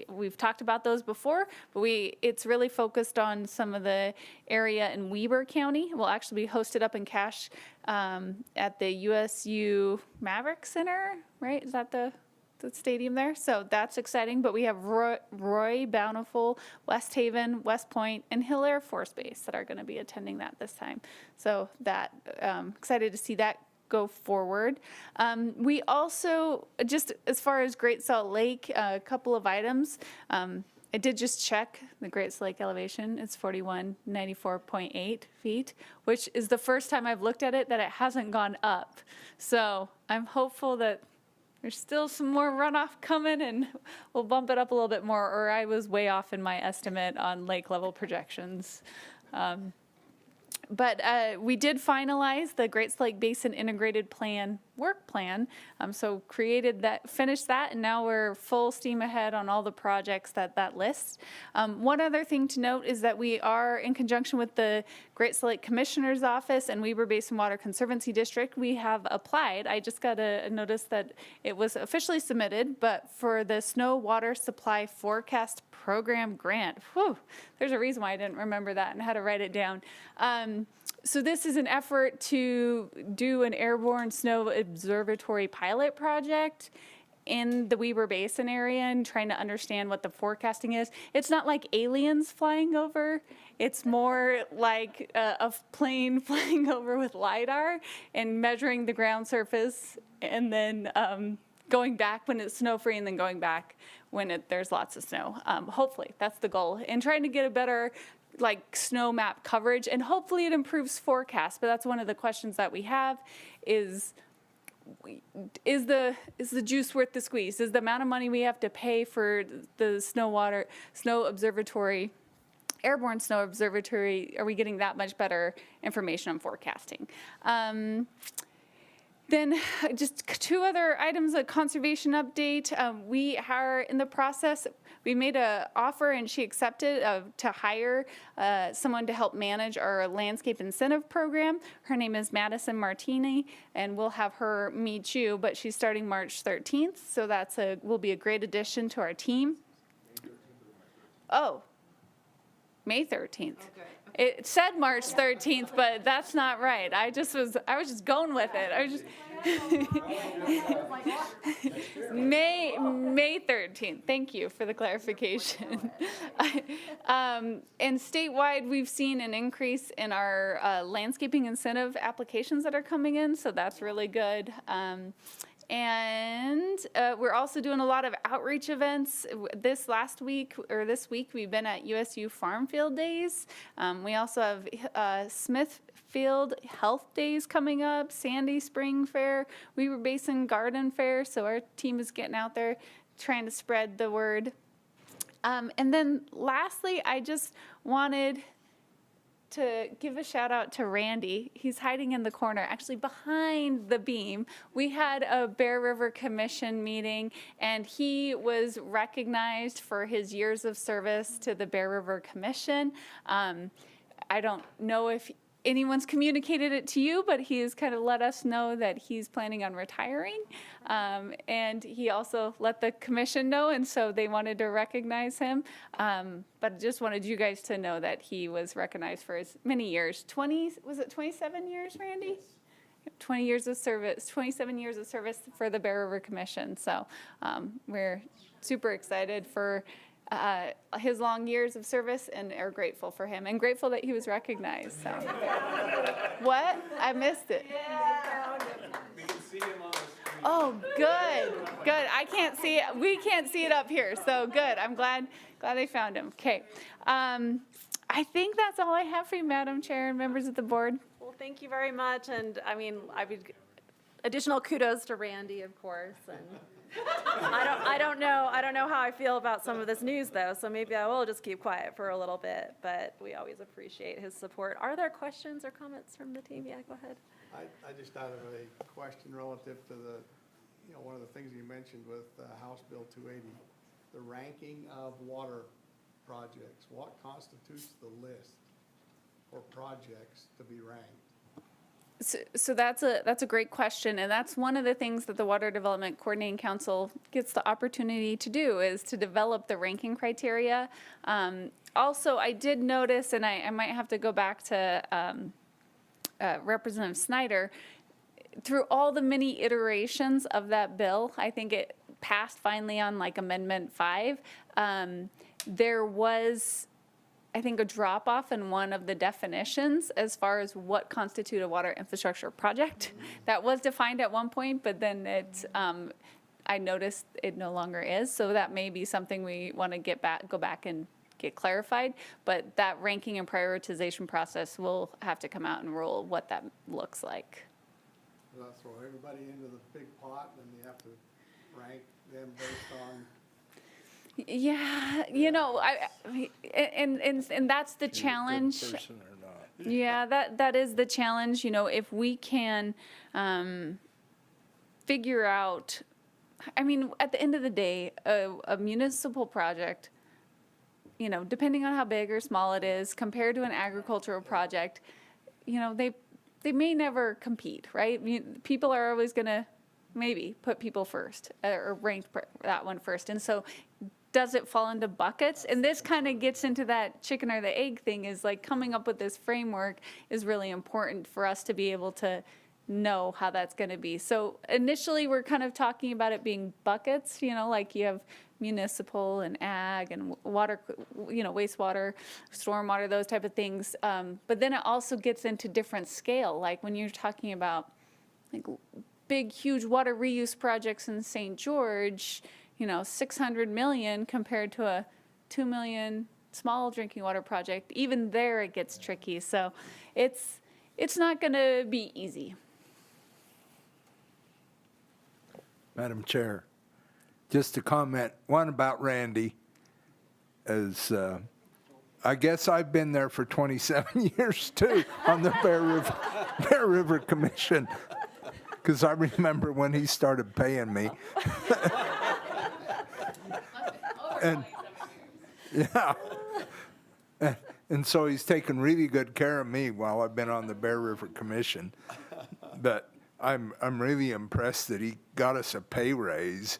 Speaker 7: we've talked about those before, but it's really focused on some of the area in Weber County. We'll actually be hosted up in Cache at the USU Maverick Center, right? Is that the stadium there? So that's exciting. But we have Roy, Bountiful, West Haven, West Point, and Hill Air Force Base that are going to be attending that this time. So that excited to see that go forward. We also, just as far as Great Salt Lake, a couple of items. I did just check the Great Salt Lake elevation. It's 4194.8 feet, which is the first time I've looked at it that it hasn't gone up. So I'm hopeful that there's still some more runoff coming and we'll bump it up a little bit more, or I was way off in my estimate on lake level projections. But we did finalize the Great Salt Lake Basin Integrated Plan work plan. So finished that, and now we're full steam ahead on all the projects that lists. One other thing to note is that we are in conjunction with the Great Salt Lake Commissioner's Office and Weber Basin Water Conservancy District. We have applied. I just got a notice that it was officially submitted, but for the Snow Water Supply Forecast Program grant. Whew, there's a reason why I didn't remember that and had to write it down. So this is an effort to do an airborne snow observatory pilot project in the Weber Basin area and trying to understand what the forecasting is. It's not like aliens flying over. It's more like a plane flying over with LiDAR and measuring the ground surface and then going back when it's snow-free and then going back when there's lots of snow. Hopefully, that's the goal. And trying to get a better snow map coverage, and hopefully it improves forecast. But that's one of the questions that we have is the juice worth the squeeze? Is the amount of money we have to pay for the snow observatory, airborne snow observatory, are we getting that much better information on forecasting? Then just two other items, a conservation update. We are in the process, we made an offer and she accepted to hire someone to help manage our landscape incentive program. Her name is Madison Martini, and we'll have her meet you, but she's starting March 13th, so will be a great addition to our team. Oh, May 13th. Okay. It said March 13th, but that's not right. I was just going with it. I was just May 13th. Thank you for the clarification. And statewide, we've seen an increase in our landscaping incentive applications that are coming in, so that's really good. And we're also doing a lot of outreach events. This week, we've been at USU Farm Field Days. We also have Smithfield Health Days coming up, Sandy Spring Fair, Weaver Basin Garden Fair. So our team is getting out there trying to spread the word. And then lastly, I just wanted to give a shout out to Randy. He's hiding in the corner, actually behind the beam. We had a Bear River Commission meeting, and he was recognized for his years of service to the Bear River Commission. I don't know if anyone's communicated it to you, but he has kind of let us know that he's planning on retiring. And he also let the commission know, and so they wanted to recognize him. But just wanted you guys to know that he was recognized for his many years. 27 years, Randy? 20 years of service, 27 years of service for the Bear River Commission. So we're super excited for his long years of service and are grateful for him and grateful that he was recognized. So. What? I missed it.
Speaker 20: We can see him on the screen.
Speaker 7: Oh, good. Good. I can't see it. We can't see it up here. So good. I'm glad they found him. Okay. I think that's all I have for you, Madam Chair and members of the board.
Speaker 1: Well, thank you very much. And I mean, additional kudos to Randy, of course. And I don't know how I feel about some of this news though, so maybe I will just keep quiet for a little bit, but we always appreciate his support. Are there questions or comments from the team? Yeah, go ahead.
Speaker 4: I just thought of a question relative to one of the things you mentioned with House Bill 280, the ranking of water projects. What constitutes the list for projects to be ranked?
Speaker 7: So that's a great question, and that's one of the things that the Water Development Coordinating Council gets the opportunity to do, is to develop the ranking criteria. Also, I did notice, and I might have to go back to Representative Snyder, through all the many iterations of that bill, I think it passed finally on like Amendment 5, there was, I think, a drop off in one of the definitions as far as what constitute a water infrastructure project. That was defined at one point, but then I noticed it no longer is. So that may be something we want to go back and get clarified. But that ranking and prioritization process will have to come out and rule what that looks like.
Speaker 4: They'll throw everybody into the big pot, and then you have to rank them based on.
Speaker 7: Yeah, and that's the challenge.
Speaker 5: Person or not.
Speaker 7: Yeah, that is the challenge. If we can figure out, I mean, at the end of the day, a municipal project, depending on how big or small it is, compared to an agricultural project, they may never compete, right? People are always going to maybe put people first or rank that one first. And so does it fall into buckets? And this kind of gets into that chicken or the egg thing, is like coming up with this framework is really important for us to be able to know how that's going to be. So initially we're kind of talking about it being buckets, like you have municipal and ag and water, wastewater, stormwater, those type of things. But then it also gets into different scale. Like when you're talking about like big, huge water reuse projects in St. George, 600 million compared to a 2 million small drinking water project. Even there it gets tricky. So it's not going to be easy.
Speaker 5: Madam Chair, just to comment, one about Randy is, I guess I've been there for 27 years too on the Bear River Commission. because I remember when he started paying me. And, yeah. And so he's taken really good care of me while I've been on the Bear River Commission. But I'm really impressed that he got us a pay raise.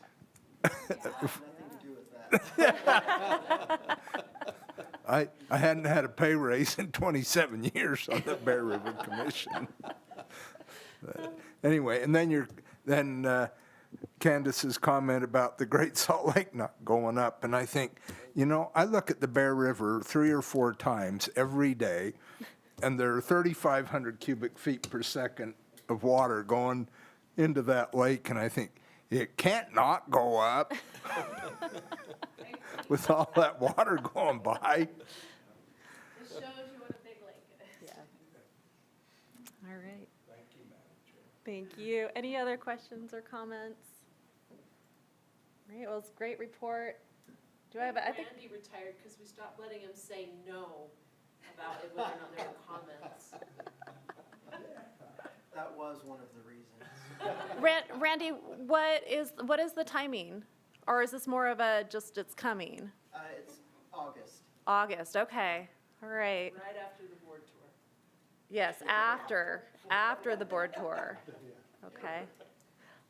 Speaker 5: I hadn't had a pay raise in 27 years on the Bear River Commission. But anyway, and then Candace's comment about the Great Salt Lake not going up, and I think, you know, I look at the Bear River 3 or 4 times every day, and there are 3,500 cubic feet per second of water going into that lake, and I think, it can't not go up with all that water going by.
Speaker 18: It shows you what a big lake it is.
Speaker 1: Yeah. All right. Thank you, Madam Chair. Thank you. Any other questions or comments? All right, well, it's a great report. Do I have, I think.
Speaker 18: Randy retired because we stopped letting him say no about it, whether or not there were comments.
Speaker 11: That was one of the reasons.
Speaker 1: Randy, what is the timing? Or is this more of a just it's coming?
Speaker 11: It's August.
Speaker 1: August, okay. All right.
Speaker 18: Right after the board tour.
Speaker 1: Yes, after the board tour. Okay.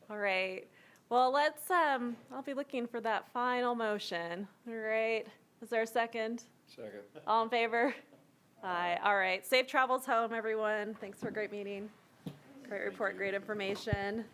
Speaker 1: All right. Well, let's, I'll be looking for that final motion. All right. Is there a second?
Speaker 3: Second.
Speaker 1: All in favor? Aye. All right. Safe travels home, everyone. Thanks for a great meeting. Great report, great information.